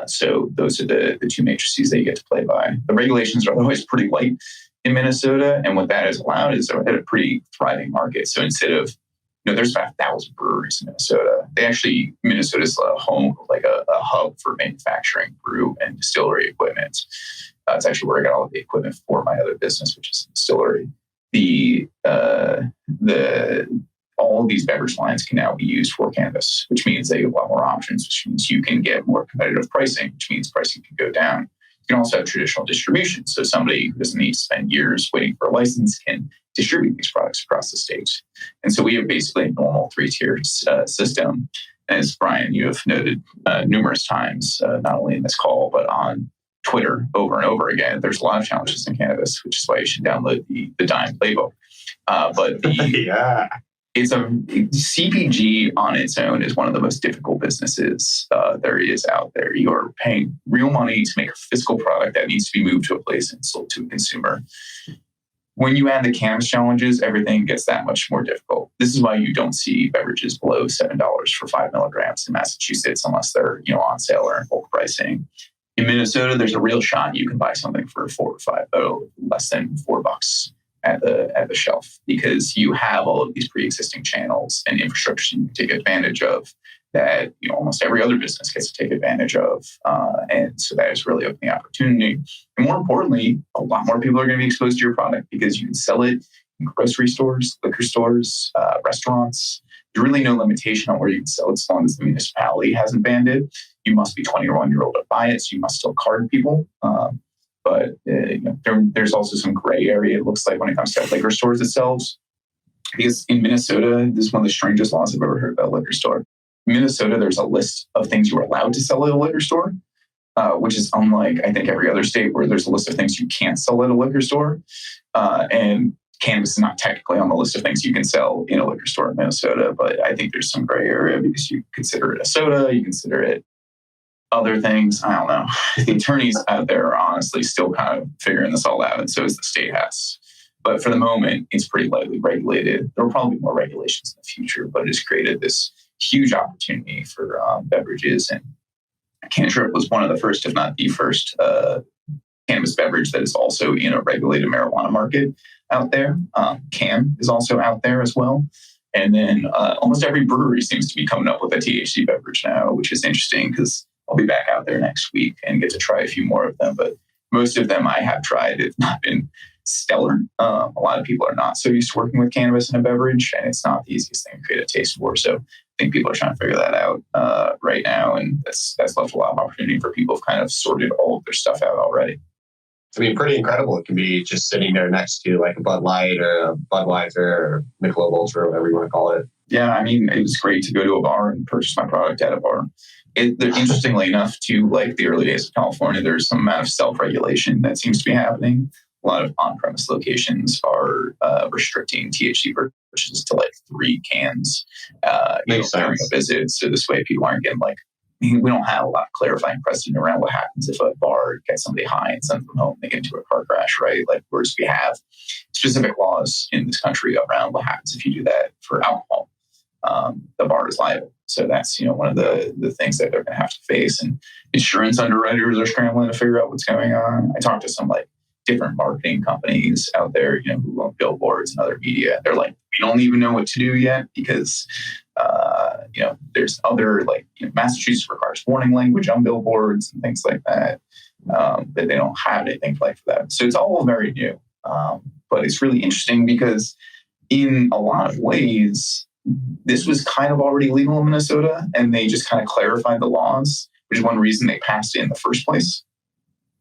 So those are the two matrices that you get to play by. The regulations are otherwise pretty light in Minnesota, and what that has allowed is a pretty thriving market. So instead of, there's about 1,000 breweries in Minnesota. Minnesota's a home, like a hub for manufacturing brew and distillery equipment. It's actually where I got all of the equipment for my other business, which is distillery. All of these beverage lines can now be used for cannabis, which means they have a lot more options, which means you can get more competitive pricing, which means pricing can go down. You can also have traditional distribution. So somebody who doesn't need to spend years waiting for a license can distribute these products across the state. And so we have basically a normal 3-tiered system. As Brian, you have noted numerous times, not only in this call, but on Twitter over and over again, there's a lot of challenges in cannabis, which is why you should download the Dime playbook. It's CPG on its own is one of the most difficult businesses there is out there. You're paying real money to make a physical product that needs to be moved to a place and sold to a consumer. When you add the cannabis challenges, everything gets that much more difficult. This is why you don't see beverages below $7 for 5 milligrams in Massachusetts unless they're on sale or in bulk pricing. In Minnesota, there's a real shot you can buy something for $4 or $5, less than $4 at the shelf, because you have all of these pre-existing channels and infrastructure you can take advantage of that almost every other business gets to take advantage of. And so that is really opening opportunity. And more importantly, a lot more people are going to be exposed to your product because you can sell it in grocery stores, liquor stores, restaurants. There's really no limitation on where you can sell it as long as the municipality hasn't banned it. You must be 21 years old to buy it, so you must still card people. But there's also some gray area, it looks like, when it comes to liquor stores themselves. Because in Minnesota, this is one of the strangest laws I've ever heard about a liquor store. In Minnesota, there's a list of things you're allowed to sell at a liquor store, which is unlike, I think, every other state where there's a list of things you can't sell at a liquor store. And cannabis is not technically on the list of things you can sell in a liquor store in Minnesota, but I think there's some gray area because you consider it a soda, you consider it other things. I don't know. The attorneys out there are honestly still kind of figuring this all out, and so is the state has. But for the moment, it's pretty lightly regulated. There will probably be more regulations in the future, but it has created this huge opportunity for beverages. And CanTrip was one of the first, if not the first, cannabis beverage that is also in a regulated marijuana market out there. Can is also out there as well. And then almost every brewery seems to be coming up with a THC beverage now, which is interesting because I'll be back out there next week and get to try a few more of them. But most of them I have tried have not been stellar. A lot of people are not so used to working with cannabis in a beverage, and it's not the easiest thing to create a taste for. So I think people are trying to figure that out right now, and that's left a lot of opportunity for people who've kind of sorted all of their stuff out already. I mean, pretty incredible. It can be just sitting there next to like a Bud Light or a Budweiser or Michelob Ultra, or whatever you want to call it. Yeah, I mean, it was great to go to a bar and purchase my product at a bar. Interestingly enough, too, like the early days of California, there's some amount of self-regulation that seems to be happening. A lot of on-premise locations are restricting THC purchases to like 3 cans during a visit. So this way people aren't getting like we don't have a lot of clarifying precedent around what happens if a bar gets somebody high and sends them home, they get into a car crash, right? Like, whereas we have specific laws in this country around what happens if you do that for alcohol. The bar is liable. So that's, one of the things that they're going to have to face. And insurance underwriters are scrambling to figure out what's going on. I talked to some different marketing companies out there, who own billboards and other media. They're like, we don't even know what to do yet because, there's other Massachusetts requires warning language on billboards and things like that. But they don't have anything for that. So it's all very new. But it's really interesting because in a lot of ways, this was kind of already legal in Minnesota, and they just kind of clarified the laws, which is one reason they passed it in the first place,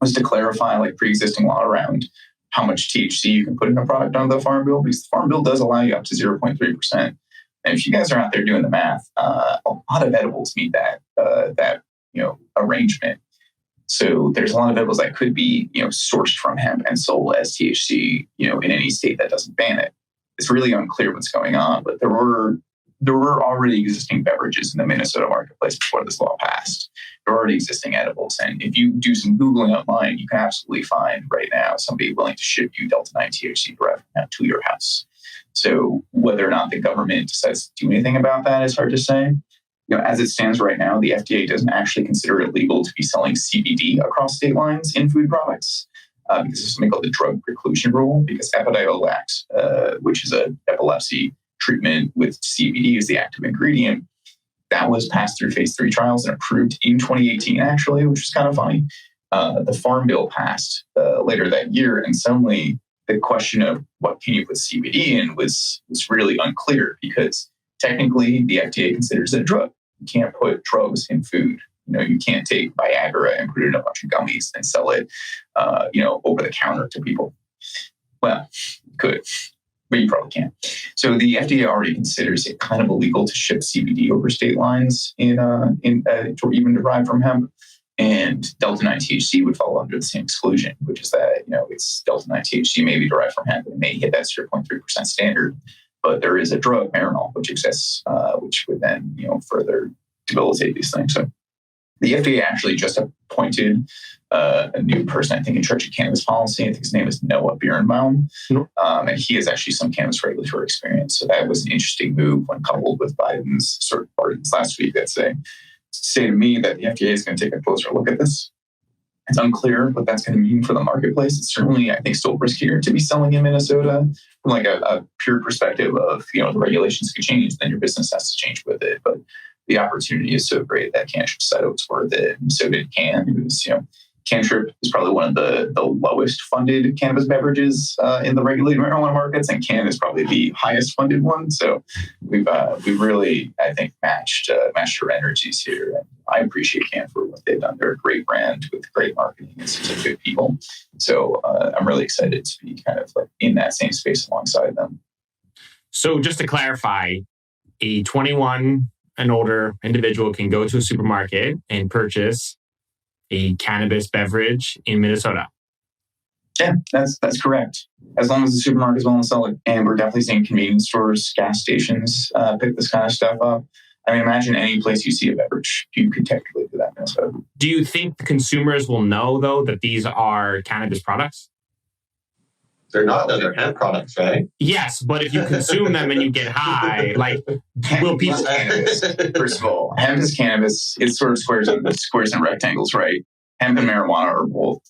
was to clarify pre-existing law around how much THC you can put in a product under the Farm Bill, because the Farm Bill does allow you up to 0.3%. And if you guys are out there doing the math, a lot of edibles meet that arrangement. So there's a lot of edibles that could be sourced from hemp and sold as THC in any state that doesn't ban it. It's really unclear what's going on, but there were already existing beverages in the Minnesota marketplace before this law passed. There are already existing edibles, and if you do some Googling online, you can absolutely find right now somebody willing to ship you Delta-9 THC direct to your house. So whether or not the government decides to do anything about that is hard to say. As it stands right now, the FDA doesn't actually consider it legal to be selling CBD across state lines in food products. Because there's something called the drug preclusion rule, because Epidiolex, which is an epilepsy treatment with CBD as the active ingredient, that was passed through phase 3 trials and approved in 2018, actually, which is kind of funny. The Farm Bill passed later that year, and suddenly the question of what can you put CBD in was really unclear, because technically the FDA considers it a drug. You can't put drugs in food. You can't take Viagra and put it in a bunch of gummies and sell it, over the counter to people. Well, you could, but you probably can't. So the FDA already considers it kind of illegal to ship CBD over state lines or even derived from hemp. And Delta-9 THC would fall under the same exclusion, which is that, it's Delta-9 THC may be derived from hemp and it may hit that 0.3% standard. But there is a drug, Marinol, which exists, which would then, further debilitate these things. So the FDA actually just appointed a new person, I think, in charge of cannabis policy. I think his name is Noah Birnbaum. And he has actually some cannabis regulatory experience. So that was an interesting move when coupled with Biden's sort of pardons last week that say to me that the FDA is going to take a closer look at this. It's unclear what that's going to mean for the marketplace. It's certainly, I think, still riskier to be selling in Minnesota from a pure perspective of, the regulations could change, then your business has to change with it. But the opportunity is so great that CanTrip said it was worth it. And so did Can. It was, CanTrip is probably one of the lowest funded cannabis beverages in the regulated marijuana markets, and Can is probably the highest funded one. So we've really, I think, matched our energies here. And I appreciate Can for what they've done. They're a great brand with great marketing and some good people. So I'm really excited to be kind of in that same space alongside them. So just to clarify, a 21 and older individual can go to a supermarket and purchase a cannabis beverage in Minnesota. Yeah, that's correct. As long as the supermarket is willing to sell it, and we're definitely seeing convenience stores, gas stations pick this kind of stuff up. I mean, imagine any place you see a beverage, you could technically do that in Minnesota. Do you think the consumers will know, though, that these are cannabis products? They're not, though. They're hemp products, right? Yes, but if you consume them and you get high, will people... Cannabis, first of all, hemp is cannabis. It's sort of squares and rectangles, right? Hemp and marijuana are both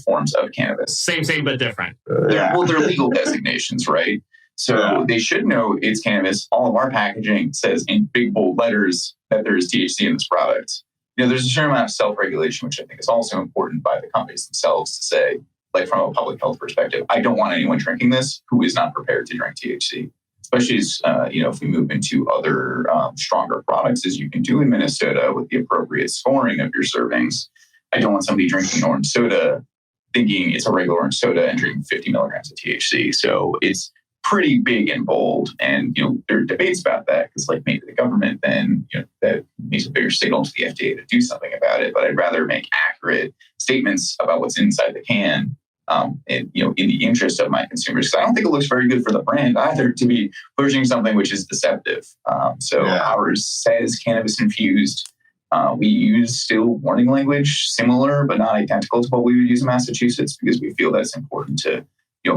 forms of cannabis. Same, but different. They're legal designations, right? So they should know it's cannabis. All of our packaging says in big, bold letters that there is THC in this product. There's a certain amount of self-regulation, which I think is also important by the companies themselves to say, from a public health perspective, I don't want anyone drinking this who is not prepared to drink THC, especially as, if we move into other stronger products, as you can do in Minnesota with the appropriate scoring of your servings. I don't want somebody drinking orange soda thinking it's a regular orange soda and drinking 50 milligrams of THC. So it's pretty big and bold. And, there are debates about that because maybe the government then, that makes a bigger signal to the FDA to do something about it. But I'd rather make accurate statements about what's inside the can in the interest of my consumers. Because I don't think it looks very good for the brand either to be pushing something which is deceptive. Ours says Cannabis-Infused. We use still warning language similar, but not identical to what we would use in Massachusetts, because we feel that it's important to,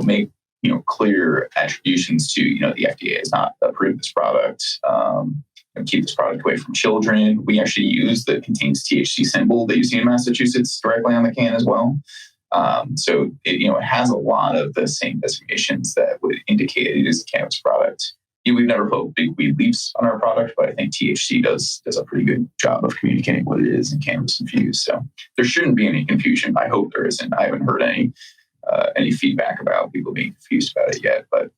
make, clear attributions to, the FDA has not approved this product. Keep this product away from children. We actually use the contains THC symbol that you see in Massachusetts directly on the can as well. So it has a lot of the same designations that would indicate it is a cannabis product. We've never put big weed leaves on our product, but I think THC does a pretty good job of communicating what it is in Cannabis-Infused. So there shouldn't be any confusion. I hope there isn't. I haven't heard any feedback about people being confused about it yet. But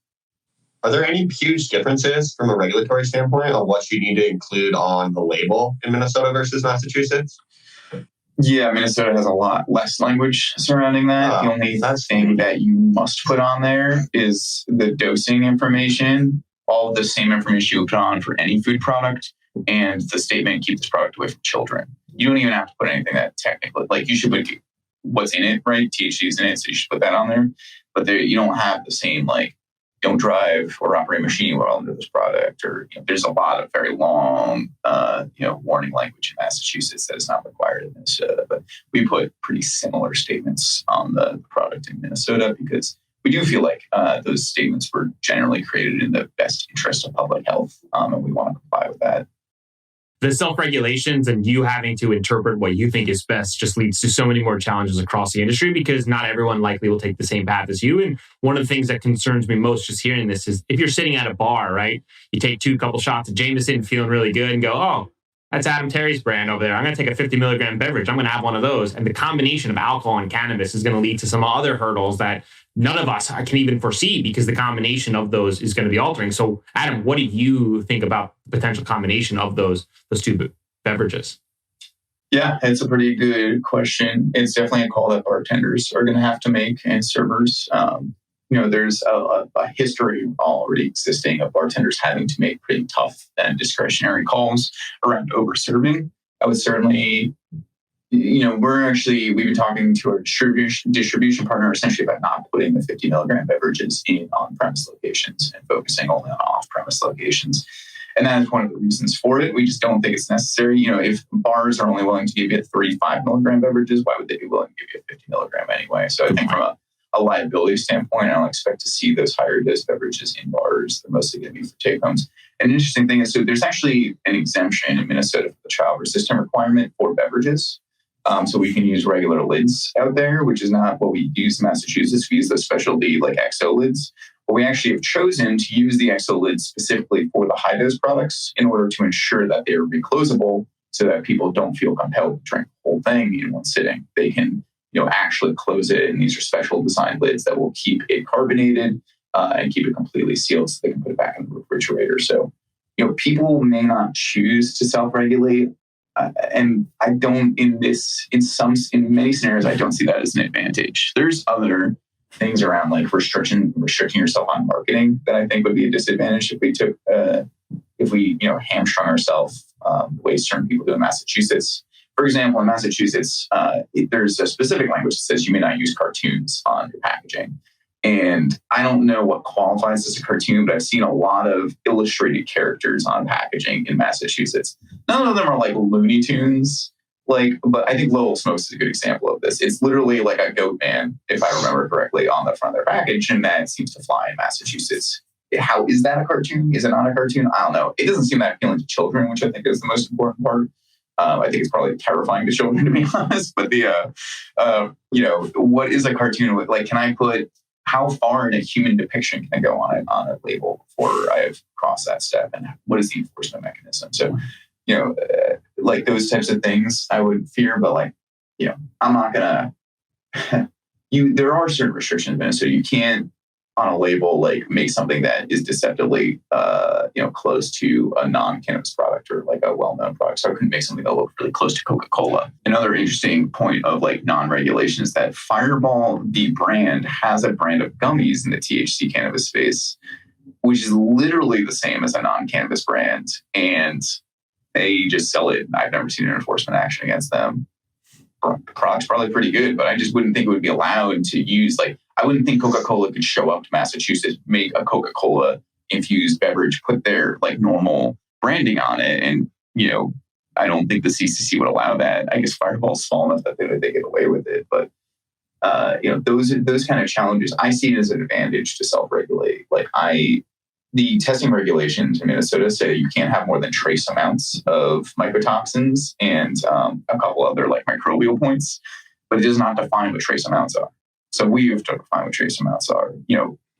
are there any huge differences from a regulatory standpoint on what you need to include on the label in Minnesota versus Massachusetts? Yeah, Minnesota has a lot less language surrounding that. The only thing that you must put on there is the dosing information, all of the same information you would put on for any food product, and the statement, keep this product away from children. You don't even have to put anything that technically, like you should put what's in it, right? THC is in it, so you should put that on there. But you don't have the same, like, don't drive or operate a machine while under this product, or there's a lot of very long, warning language in Massachusetts that is not required in Minnesota. But we put pretty similar statements on the product in Minnesota because we do feel like those statements were generally created in the best interest of public health, and we want to comply with that. The self-regulations and you having to interpret what you think is best just leads to so many more challenges across the industry because not everyone likely will take the same path as you. And one of the things that concerns me most just hearing this is if you're sitting at a bar, right, you take couple shots of Jameson, feeling really good and go, oh, that's Adam Carey's brand over there. I'm going to take a 50 milligram beverage. I'm going to have one of those. And the combination of alcohol and cannabis is going to lead to some other hurdles that none of us can even foresee because the combination of those is going to be altering. So, Adam, what do you think about the potential combination of those two beverages? Yeah, it's a pretty good question. It's definitely a call that bartenders are going to have to make and servers. There's a history already existing of bartenders having to make pretty tough and discretionary calls around over-serving. I would certainly, we've been talking to our distribution partner essentially about not putting the 50 milligram beverages in on-premise locations and focusing only on off-premise locations. And that is one of the reasons for it. We just don't think it's necessary. If bars are only willing to give you 35 milligram beverages, why would they be willing to give you a 50 milligram anyway? So I think from a liability standpoint, I don't expect to see those higher dose beverages in bars. They're mostly going to be for take-homes. And an interesting thing is, so there's actually an exemption in Minnesota for the child resistant requirement for beverages. So we can use regular lids out there, which is not what we use in Massachusetts. We use those specialty like XO lids. But we actually have chosen to use the XO lids specifically for the high dose products in order to ensure that they're reclosable so that people don't feel compelled to drink the whole thing in one sitting. They can actually close it. And these are special design lids that will keep it carbonated and keep it completely sealed so they can put it back in the refrigerator. So, people may not choose to self-regulate. And I don't in many scenarios, I don't see that as an advantage. There's other things around like restricting yourself on marketing that I think would be a disadvantage if we hamstrung ourselves the way certain people do in Massachusetts. For example, in Massachusetts, there's a specific language that says you may not use cartoons on your packaging. And I don't know what qualifies as a cartoon, but I've seen a lot of illustrated characters on packaging in Massachusetts. None of them are like Looney Tunes, but I think Lowell Smokes is a good example of this. It's literally like a goat man, if I remember correctly, on the front of their package, and that seems to fly in Massachusetts. How is that a cartoon? Is it not a cartoon? I don't know. It doesn't seem that appealing to children, which I think is the most important part. I think it's probably terrifying to children, to be honest. But what is a cartoon? Like, can I put how far in a human depiction can I go on a label before I have crossed that step? And what is the enforcement mechanism? So, like those types of things I would fear, but I'm not gonna. There are certain restrictions, man. So you can't on a label make something that is deceptively close to a non-cannabis product or like a well-known product. So I couldn't make something that looked really close to Coca-Cola. Another interesting point of non-regulation is that Fireball, the brand, has a brand of gummies in the THC cannabis space, which is literally the same as a non-cannabis brand, and they just sell it. I've never seen an enforcement action against them. The product's probably pretty good, but I just wouldn't think it would be allowed to use I wouldn't think Coca-Cola could show up to Massachusetts, make a Coca-Cola infused beverage, put their normal branding on it, and I don't think the CCC would allow that. I guess Fireball's small enough that they get away with it. But, those kind of challenges, I see it as an advantage to self-regulate. The testing regulations in Minnesota say you can't have more than trace amounts of mycotoxins and a couple other microbial points, but it does not define what trace amounts are. So we have to define what trace amounts are.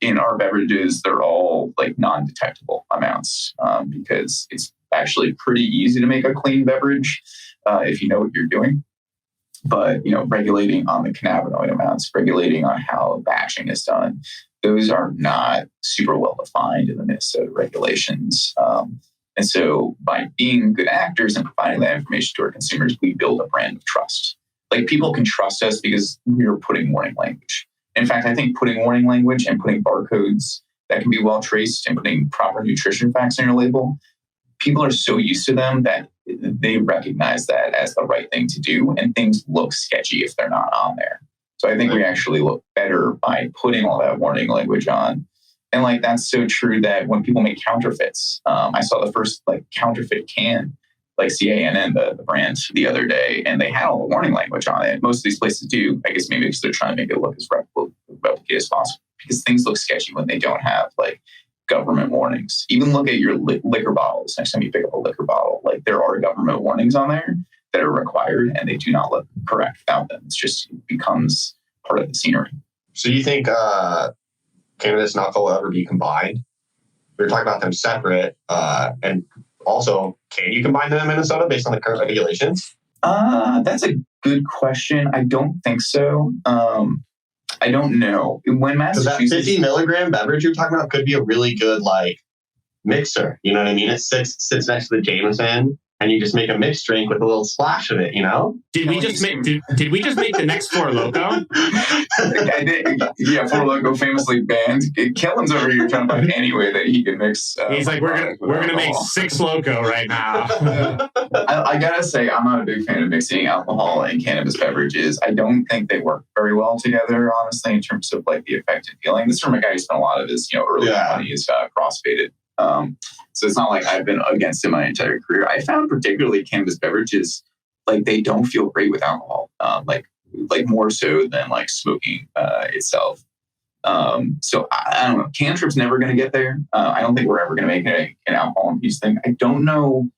In our beverages, they're all non-detectable amounts because it's actually pretty easy to make a clean beverage if you know what you're doing. But regulating on the cannabinoid amounts, regulating on how batching is done, those are not super well defined in the Minnesota regulations. And so by being good actors and providing that information to our consumers, we build a brand of trust. People can trust us because we're putting warning language. In fact, I think putting warning language and putting barcodes that can be well traced and putting proper nutrition facts on your label, people are so used to them that they recognize that as the right thing to do, and things look sketchy if they're not on there. So I think we actually look better by putting all that warning language on. And that's so true that when people make counterfeits, I saw the first counterfeit can, CANN, the brand, the other day, and they had all the warning language on it. Most of these places do, I guess maybe because they're trying to make it look as replicated as possible, because things look sketchy when they don't have government warnings. Even look at your liquor bottles. Next time you pick up a liquor bottle, there are government warnings on there that are required, and they do not look correct without them. It becomes part of the scenery. So you think cannabis and alcohol will ever be combined? We were talking about them separate, and also, can you combine them in Minnesota based on the current regulations? That's a good question. I don't think so. I don't know. When Massachusetts, that 50 milligram beverage you're talking about could be a really good mixer. You know what I mean? It sits next to the Jameson, and you just make a mixed drink with a little splash of it. Did we just make the next Four Loko? I did. Yeah, Four Loko famously banned. Kellen's over here trying to find any way that he can mix. He's we're gonna make 6 Loko right now. I gotta say, I'm not a big fan of mixing alcohol and cannabis beverages. I don't think they work very well together, honestly, in terms of the effect and feeling. This is from a guy who spent a lot of his early 20s cross-faded. So it's not like I've been against it my entire career. I found particularly cannabis beverages, they don't feel great with alcohol, more so than smoking itself. So I don't know. CanTrip's never going to get there. I don't think we're ever going to make it an alcohol-infused thing. I don't know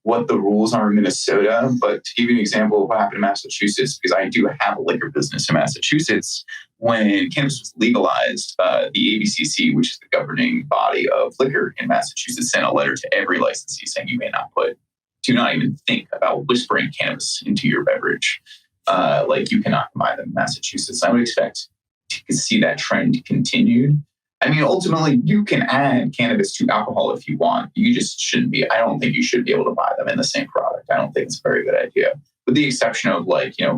what the rules are in Minnesota, but to give you an example of what happened in Massachusetts, because I do have a liquor business in Massachusetts, when cannabis was legalized, the ABCC, which is the governing body of liquor in Massachusetts, sent a letter to every licensee saying you may not do not even think about whispering cannabis into your beverage. You cannot combine them in Massachusetts. I would expect to see that trend continued. I mean, ultimately, you can add cannabis to alcohol if you want. You just shouldn't be. I don't think you should be able to buy them in the same product. I don't think it's a very good idea, with the exception of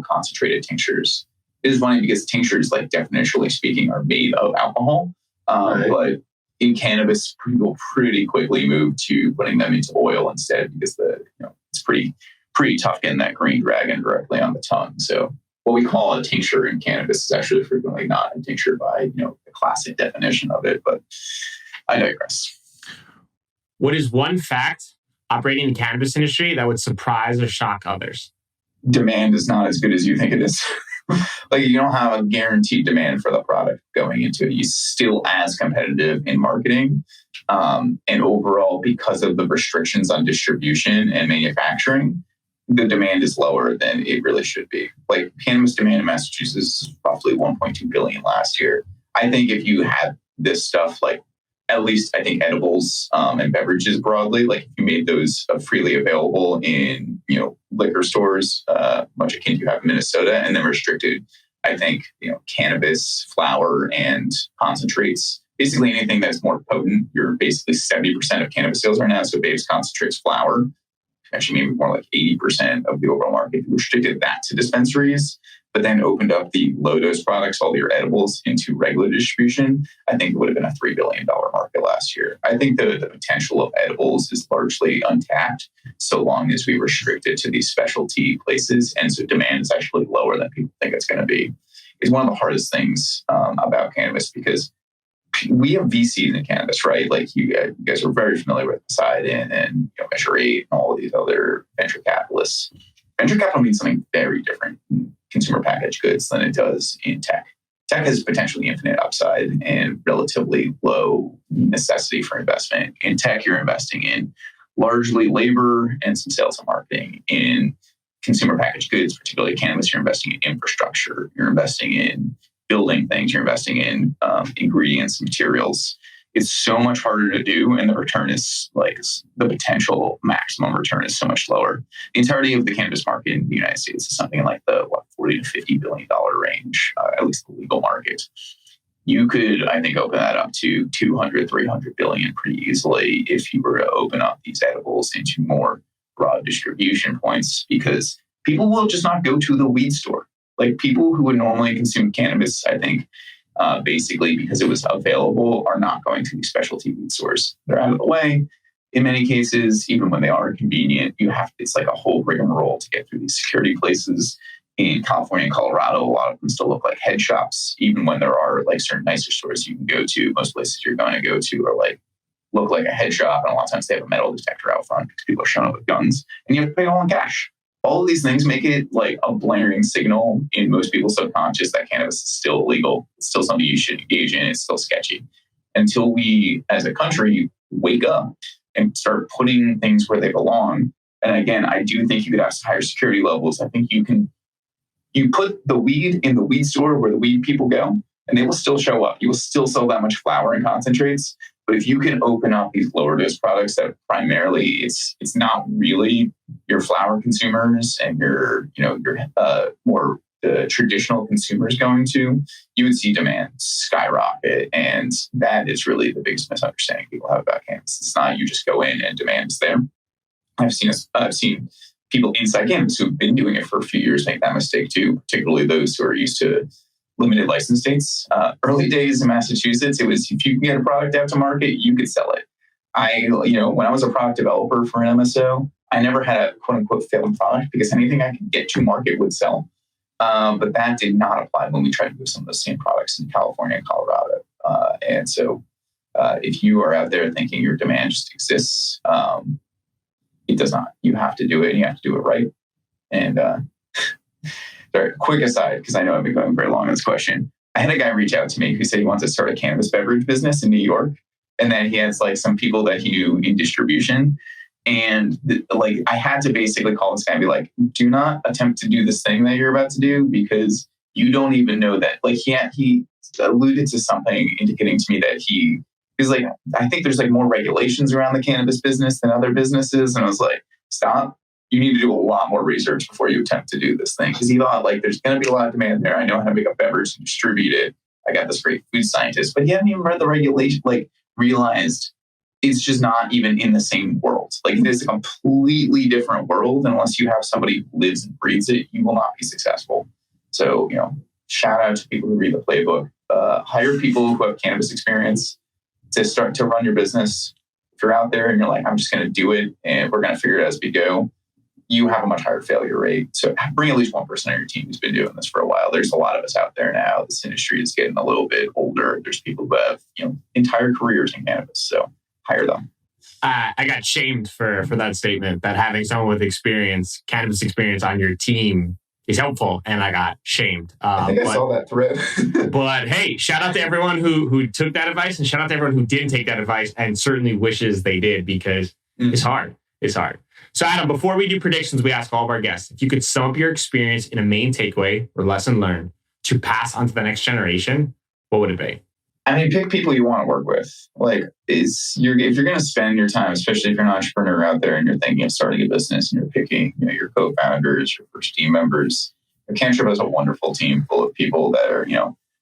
concentrated tinctures. It is funny because tinctures, definitionally speaking, are made of alcohol. Right. But in cannabis, people pretty quickly move to putting them into oil instead, because it's pretty tough getting that green dragon directly on the tongue. So what we call a tincture in cannabis is actually frequently not a tincture by the classic definition of it. But I digress. What is one fact operating in the cannabis industry that would surprise or shock others? Demand is not as good as you think it is. You don't have a guaranteed demand for the product going into it. You're still as competitive in marketing. And overall, because of the restrictions on distribution and manufacturing, the demand is lower than it really should be. Cannabis demand in Massachusetts is roughly 1.2 billion last year. I think if you had this stuff, at least I think edibles and beverages broadly, if you made those freely available in liquor stores, much akin to you have in Minnesota, and then restricted, I think cannabis, flower, and concentrates. Basically anything that's more potent. You're basically 70% of cannabis sales right now. So vapes, concentrates, flower. Actually, maybe more 80% of the overall market. Restricted that to dispensaries, but then opened up the low-dose products, all your edibles, into regular distribution. I think it would have been a $3 billion market last year. I think the potential of edibles is largely untapped so long as we restrict it to these specialty places. And so demand is actually lower than people think it's going to be. It's one of the hardest things about cannabis, because we have VCs in cannabis, right? Like you guys are very familiar with Poseidon and Measure 8 and all of these other venture capitalists. Venture capital means something very different in consumer packaged goods than it does in tech. Tech has potentially infinite upside and relatively low necessity for investment. In tech, you're investing in largely labor and some sales and marketing. In consumer packaged goods, particularly cannabis, you're investing in infrastructure. You're investing in building things. You're investing in ingredients and materials. It's so much harder to do, and the return is like the potential maximum return is so much lower. The entirety of the cannabis market in the United States is something like the $40 to $50 billion range, at least the legal market. You could, I think, open that up to 200, 300 billion pretty easily if you were to open up these edibles into more broad distribution points, because people will just not go to the weed store. Like people who would normally consume cannabis, I think, basically because it was available, are not going to these specialty weed stores. They're out of the way. In many cases, even when they are convenient, it's like a whole rigmarole to get through these security places. In California and Colorado, a lot of them still look like head shops, even when there are like certain nicer stores you can go to. Most places you're going to go to are like look like a head shop, and a lot of times they have a metal detector out front because people are showing up with guns, and you have to pay all in cash. All of these things make it like a blaring signal in most people's subconscious that cannabis is still illegal. It's still something you should engage in. It's still sketchy. Until we, as a country, wake up and start putting things where they belong. And again, I do think you could have higher security levels. I think you put the weed in the weed store where the weed people go, and they will still show up. You will still sell that much flower and concentrates. But if you can open up these lower dose products that primarily it's not really your flower consumers and your more traditional consumers going to, you would see demand skyrocket. And that is really the biggest misunderstanding people have about cannabis. It's not you just go in and demand is there. I've seen people inside cannabis who've been doing it for a few years make that mistake too, particularly those who are used to limited license states. Early days in Massachusetts, it was if you can get a product out to market, you could sell it. When I was a product developer for an MSO, I never had a quote unquote failed product because anything I could get to market would sell. But that did not apply when we tried to do some of those same products in California and Colorado. And so if you are out there thinking your demand just exists, it does not. You have to do it, and you have to do it right. And sorry, quick aside, because I know I've been going very long on this question. I had a guy reach out to me who said he wants to start a cannabis beverage business in New York, and that he has like some people that he knew in distribution. And I had to basically call this guy and be like, do not attempt to do this thing that you're about to do, because you don't even know that. Like he alluded to something indicating to me that he is like, I think there's like more regulations around the cannabis business than other businesses. And I was like, stop. You need to do a lot more research before you attempt to do this thing. Because he thought like there's going to be a lot of demand there. I know how to make a beverage and distribute it. I got this great food scientist, but he hadn't even read the regulation, like realized it's just not even in the same world. Like it is a completely different world. Unless you have somebody who lives and breathes it, you will not be successful. So, shout out to people who read the playbook. Hire people who have cannabis experience to start to run your business. If you're out there and you're like, I'm just going to do it and we're going to figure it out as we go, you have a much higher failure rate. So bring at least one person on your team who's been doing this for a while. There's a lot of us out there now. This industry is getting a little bit older. There's people who have, entire careers in cannabis. So hire them. I got shamed for that statement, that having someone with cannabis experience on your team is helpful, and I got shamed. I think I saw that thread. But hey, shout out to everyone who took that advice, and shout out to everyone who didn't take that advice and certainly wishes they did, because it's hard. It's hard. So Adam, before we do predictions, we ask all of our guests, if you could sum up your experience in a main takeaway or lesson learned to pass on to the next generation, what would it be? I mean, pick people you want to work with. If you're going to spend your time, especially if you're an entrepreneur out there and you're thinking of starting a business and you're picking, your co-founders, your first team members, CanTrip has a wonderful team full of people that are,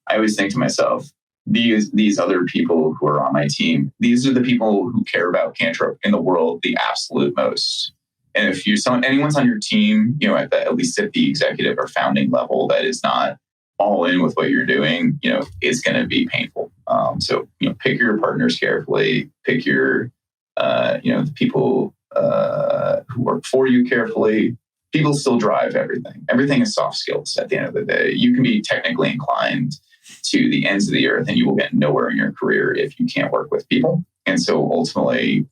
I always think to myself, these other people who are on my team, these are the people who care about CanTrip in the world the absolute most. And if anyone's on your team, at least at the executive or founding level, that is not all in with what you're doing, it's going to be painful. So, pick your partners carefully, pick your, the people who work for you carefully. People still drive everything. Everything is soft skills at the end of the day. You can be technically inclined to the ends of the earth, and you will get nowhere in your career if you can't work with people. And so ultimately,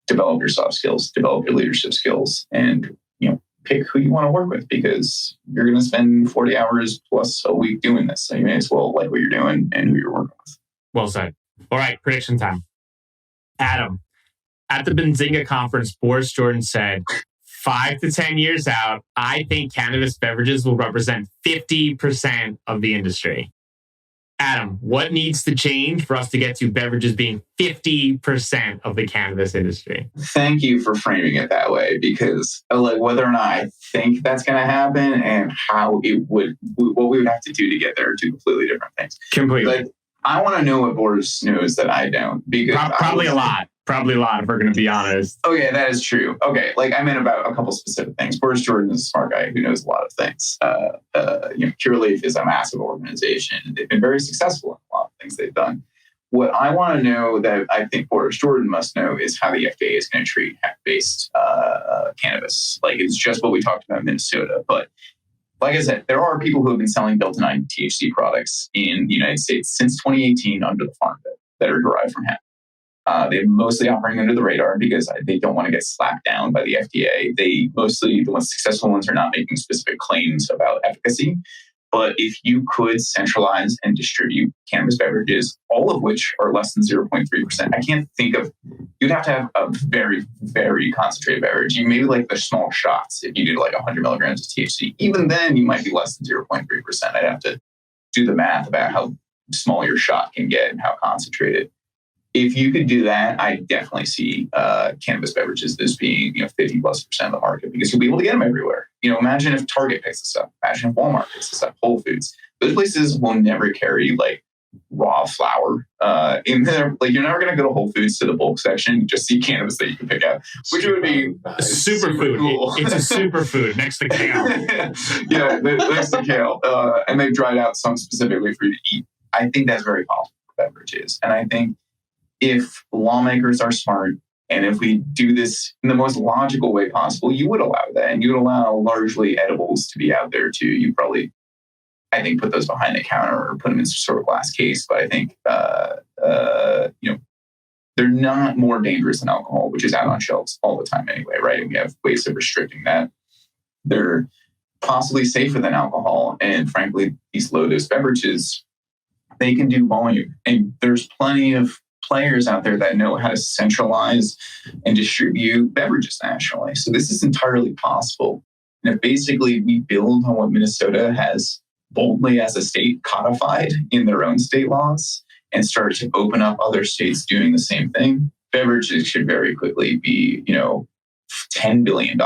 develop your soft skills, develop your leadership skills, and pick who you want to work with, because you're going to spend 40 hours plus a week doing this. So you may as well like what you're doing and who you're working with. Well said. All right, prediction time. Adam, at the Benzinga conference, Boris Jordan said, 5 to 10 years out, I think cannabis beverages will represent 50% of the industry. Adam, what needs to change for us to get to beverages being 50% of the cannabis industry? Thank you for framing it that way, because whether or not I think that's going to happen and how what we would have to do to get there are two completely different things. Completely. I want to know what Boris knows that I don't, because probably a lot. Probably a lot, if we're going to be honest. Okay, that is true. Okay, I meant about a couple specific things. Boris Jordan is a smart guy who knows a lot of things. Cureleaf is a massive organization. They've been very successful in a lot of things they've done. What I want to know that I think Boris Jordan must know is how the FDA is going to treat hemp-based cannabis. It's just what we talked about in Minnesota. But like I said, there are people who have been selling Delta 9 THC products in the United States since 2018 under the Farm Bill that are derived from hemp. They're mostly operating under the radar because they don't want to get slapped down by the FDA. The successful ones are not making specific claims about efficacy. But if you could centralize and distribute cannabis beverages, all of which are less than 0.3%, I can't think of, you'd have to have a very, very concentrated beverage. You maybe the small shots if you did 100 milligrams of THC. Even then, you might be less than 0.3%. I'd have to do the math about how small your shot can get and how concentrated. If you could do that, I definitely see cannabis beverages as being 50+% of the market, because you'll be able to get them everywhere. Imagine if Target picks this up. Imagine if Walmart picks this up. Whole Foods. Those places will never carry raw flower in there. You're never going to go to Whole Foods to the bulk section and just see cannabis that you can pick out, which would be superfood. Cool. It's a superfood next to kale. Yeah, next to kale. And they've dried out some specifically for you to eat. I think that's very possible for beverages. And I think if lawmakers are smart, and if we do this in the most logical way possible, you would allow that. And you would allow largely edibles to be out there too. You probably, I think, put those behind the counter or put them in some sort of glass case. But I think, they're not more dangerous than alcohol, which is out on shelves all the time anyway, right? We have ways of restricting that. They're possibly safer than alcohol. And frankly, these low-dose beverages, they can do volume. And there's plenty of players out there that know how to centralize and distribute beverages nationally. So this is entirely possible. And if basically we build on what Minnesota has boldly as a state codified in their own state laws and start to open up other states doing the same thing, beverages should very quickly be, $10 billion.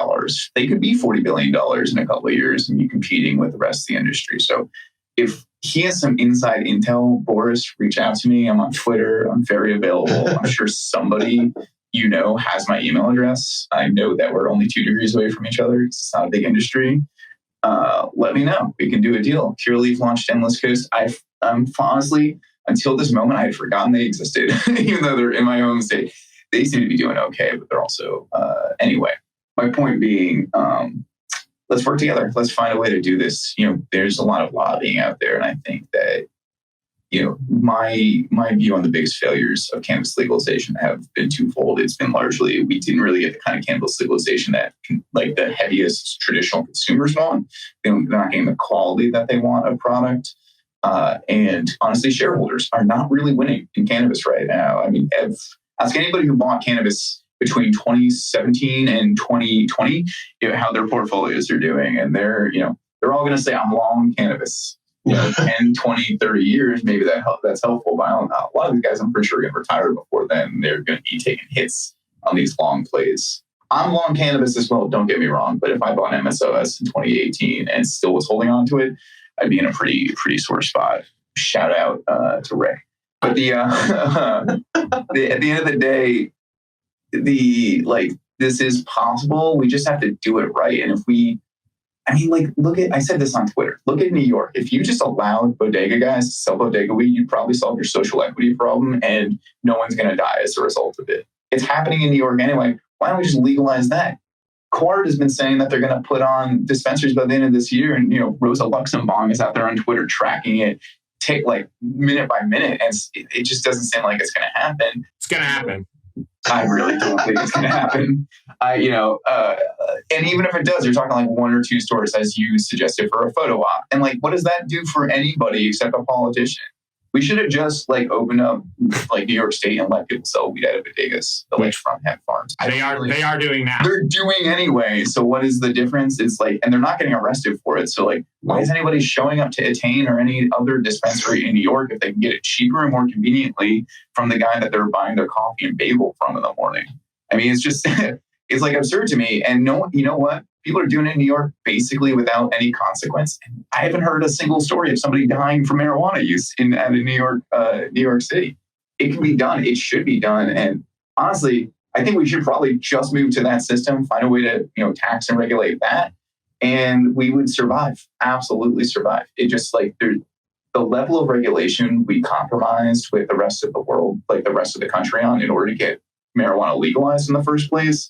They could be $40 billion in a couple of years and be competing with the rest of the industry. So if he has some inside intel, Boris, reach out to me. I'm on Twitter. I'm very available. I'm sure somebody has my email address. I know that we're only 2 degrees away from each other. It's not a big industry. Let me know. We can do a deal. Cureleaf launched Endless Coast. Honestly, until this moment, I had forgotten they existed, even though they're in my home state. They seem to be doing okay, but they're also, anyway. My point being, let's work together. Let's find a way to do this. There's a lot of lobbying out there. And I think that, my view on the biggest failures of cannabis legalization have been twofold. It's been largely, we didn't really get the kind of cannabis legalization that the heaviest traditional consumers want. They're not getting the quality that they want of product. And honestly, shareholders are not really winning in cannabis right now. I mean, ask anybody who bought cannabis between 2017 and 2020, how their portfolios are doing. And they're all going to say, I'm long cannabis. 10, 20, 30 years, maybe that's helpful. But I don't know. A lot of these guys, I'm pretty sure, are going to retire before then. They're going to be taking hits on these long plays. I'm long cannabis as well, don't get me wrong. But if I bought MSOS in 2018 and still was holding on to it, I'd be in a pretty sore spot. Shout out to Rick. But at the end of the day, this is possible. We just have to do it right. And if I said this on Twitter. Look at New York. If you just allowed bodega guys to sell bodega weed, you'd probably solve your social equity problem, and no one's going to die as a result of it. It's happening in New York anyway. Why don't we just legalize that? Quart has been saying that they're going to put on dispensaries by the end of this year, and Rosa Luxemburg is out there on Twitter tracking it. take like minute by minute, and it just doesn't seem like it's going to happen. It's going to happen. I really don't think it's going to happen. And even if it does, you're talking like 1 or 2 stores, as you suggested, for a photo op. And like, what does that do for anybody except a politician? We should have just like opened up like New York State and let people sell weed out of bodegas, the lakefront hemp farms. They are doing now. They're doing anyway. So what is the difference? It's like, and they're not getting arrested for it. So like, why is anybody showing up to Attain or any other dispensary in New York if they can get it cheaper and more conveniently from the guy that they're buying their coffee and bagel from in the morning? I mean, it's just, it's like absurd to me. And no, you know what? People are doing it in New York basically without any consequence. I haven't heard a single story of somebody dying from marijuana use at a New York City. It can be done. It should be done. And honestly, I think we should probably just move to that system, find a way to tax and regulate that, and we would survive. Absolutely survive. It just like the level of regulation we compromised with the rest of the world, like the rest of the country, on in order to get marijuana legalized in the first place,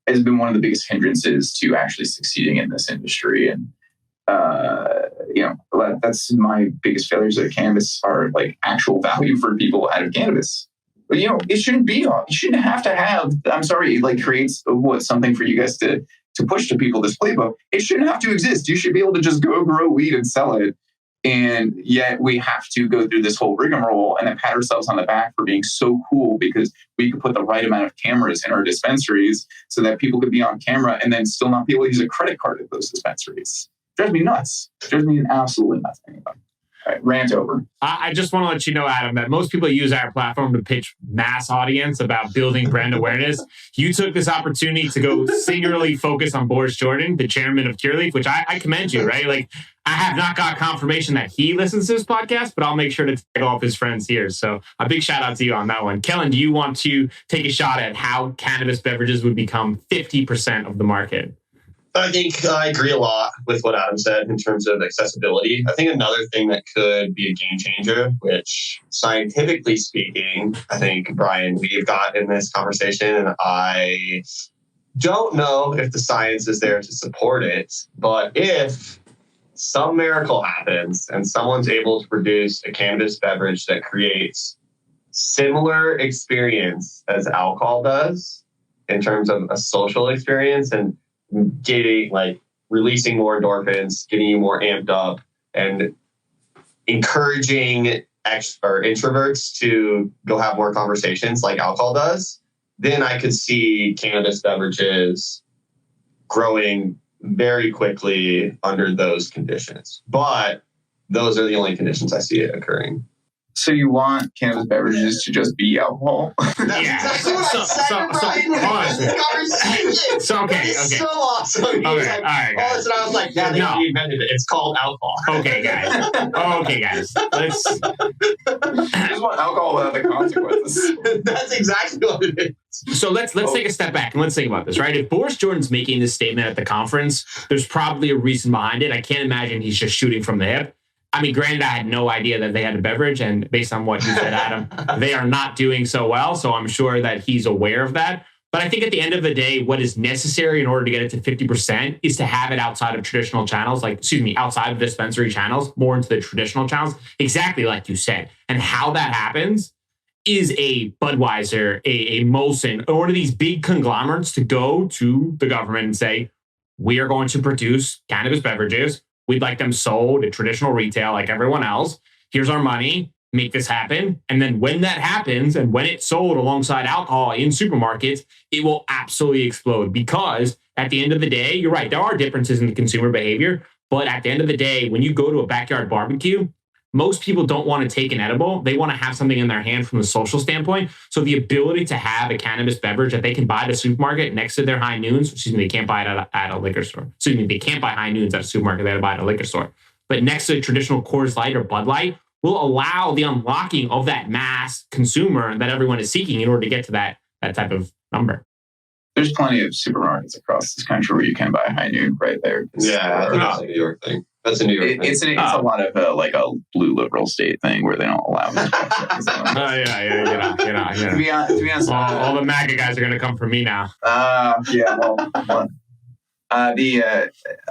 has been one of the biggest hindrances to actually succeeding in this industry. And, that's my biggest failures of cannabis are like actual value for people out of cannabis. But, it shouldn't be, you shouldn't have to have, I'm sorry, it like creates something for you guys to push to people, this playbook. It shouldn't have to exist. You should be able to just go grow weed and sell it. And yet we have to go through this whole rigmarole and then pat ourselves on the back for being so cool because we could put the right amount of cameras in our dispensaries so that people could be on camera and then still not be able to use a credit card at those dispensaries. It drives me nuts. It drives me absolutely nuts. Anyway. All right, rant over. I just want to let you know, Adam, that most people use our platform to pitch mass audience about building brand awareness. You took this opportunity to go singularly focus on Boris Jordan, the chairman of Cureleaf, which I commend you, right? Like, I have not got confirmation that he listens to this podcast, but I'll make sure to tag all of his friends here. So a big shout out to you on that one. Kellen, do you want to take a shot at how cannabis beverages would become 50% of the market? I think I agree a lot with what Adam said in terms of accessibility. I think another thing that could be a game changer, which scientifically speaking, I think, Brian, we've got in this conversation, and I don't know if the science is there to support it, but if some miracle happens and someone's able to produce a cannabis beverage that creates similar experience as alcohol does in terms of a social experience and getting like releasing more endorphins, getting you more amped up, and encouraging introverts to go have more conversations like alcohol does, then I could see cannabis beverages growing very quickly under those conditions. But those are the only conditions I see it occurring. So you want cannabis beverages to just be alcohol? Yeah. Okay. So awesome. Okay, all right, guys. And I was like, yeah, they invented it. It's called alcohol. Okay, guys. Let's. I just want alcohol without the consequences. That's exactly what it is. So let's take a step back and let's think about this, right? If Boris Jordan's making this statement at the conference, there's probably a reason behind it. I can't imagine he's just shooting from the hip. I mean, granted, I had no idea that they had a beverage, and based on what you said, Adam, they are not doing so well. So I'm sure that he's aware of that. But I think at the end of the day, what is necessary in order to get it to 50% is to have it outside of traditional channels, outside of dispensary channels, more into the traditional channels, exactly like you said. And how that happens is a Budweiser, a Molson, or one of these big conglomerates to go to the government and say, we are going to produce cannabis beverages. We'd like them sold at traditional retail like everyone else. Here's our money. Make this happen. And then when that happens and when it's sold alongside alcohol in supermarkets, it will absolutely explode. Because at the end of the day, you're right, there are differences in the consumer behavior. But at the end of the day, when you go to a backyard barbecue, most people don't want to take an edible. They want to have something in their hand from a social standpoint. So the ability to have a cannabis beverage that they can buy at a supermarket next to their high noons, they can't buy it at a liquor store. They can't buy high noons at a supermarket, they have to buy it at a liquor store. But next to a traditional Coors Light or Bud Light will allow the unlocking of that mass consumer that everyone is seeking in order to get to that type of number. There's plenty of supermarkets across this country where you can buy high noon right there. Yeah, that's a New York thing. That's a New York thing. It's a lot of like a blue liberal state thing where they don't allow it. Yeah. To be honest, all the MAGA guys are going to come for me now. Well,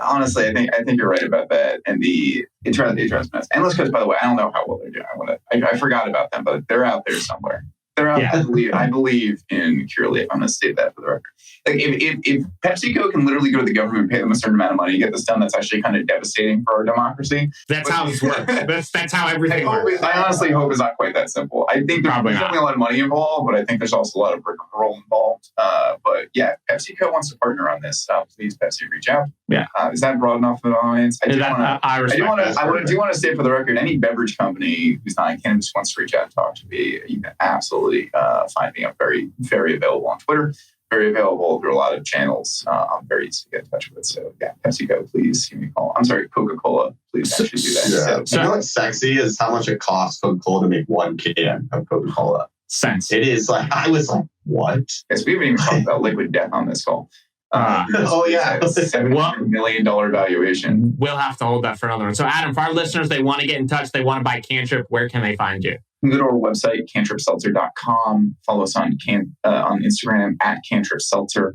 Honestly, I think you're right about that. And it drives me nuts. Endless Coast, by the way, I don't know how well they're doing. I forgot about them, but they're out there somewhere. They're out. Yeah. I believe in Curaleaf. I'm going to state that for the record. Like if PepsiCo can literally go to the government and pay them a certain amount of money to get this done, that's actually kind of devastating for our democracy. That's how this works. That's how everything works. I honestly hope it's not quite that simple. I think there's definitely a lot of money involved, but I think there's also a lot of rigmarole involved. But yeah, PepsiCo wants to partner on this. Please, Pepsi, reach out. Yeah. Is that broad enough of an audience? I do want to say for the record, any beverage company who's not in cannabis wants to reach out and talk to me, you can absolutely find me. I'm very, very available on Twitter, very available through a lot of channels. I'm very easy to get in touch with. So yeah, PepsiCo, please give me a call. I'm sorry, Coca-Cola, please actually do that. Yeah. So, you know what's sexy is how much it costs Coca-Cola to make one can of Coca-Cola. Sense. It is like, I was like, what? Yes, we haven't even talked about liquid death on this call. Oh yeah, $700 million valuation. We'll have to hold that for another one. So Adam, for our listeners, they want to get in touch, they want to buy CanTrip, where can they find you? You can go to our website, CanTripSeltzer.com. Follow us on Instagram at CanTripSeltzer.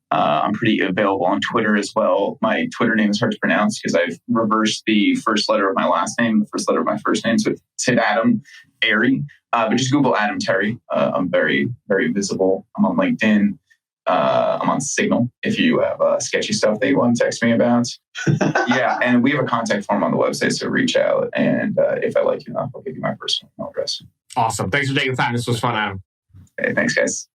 I'm pretty available on Twitter as well. My Twitter name is hard to pronounce because I've reversed the first letter of my last name, the first letter of my first name. So it's Adam Carey. But just Google Adam Terry. I'm very, very visible. I'm on LinkedIn. I'm on Signal if you have sketchy stuff that you want to text me about. Yeah, and we have a contact form on the website, so reach out. And if I like you enough, I'll give you my personal email address. Awesome. Thanks for taking the time. This was fun, Adam. Hey, thanks, guys.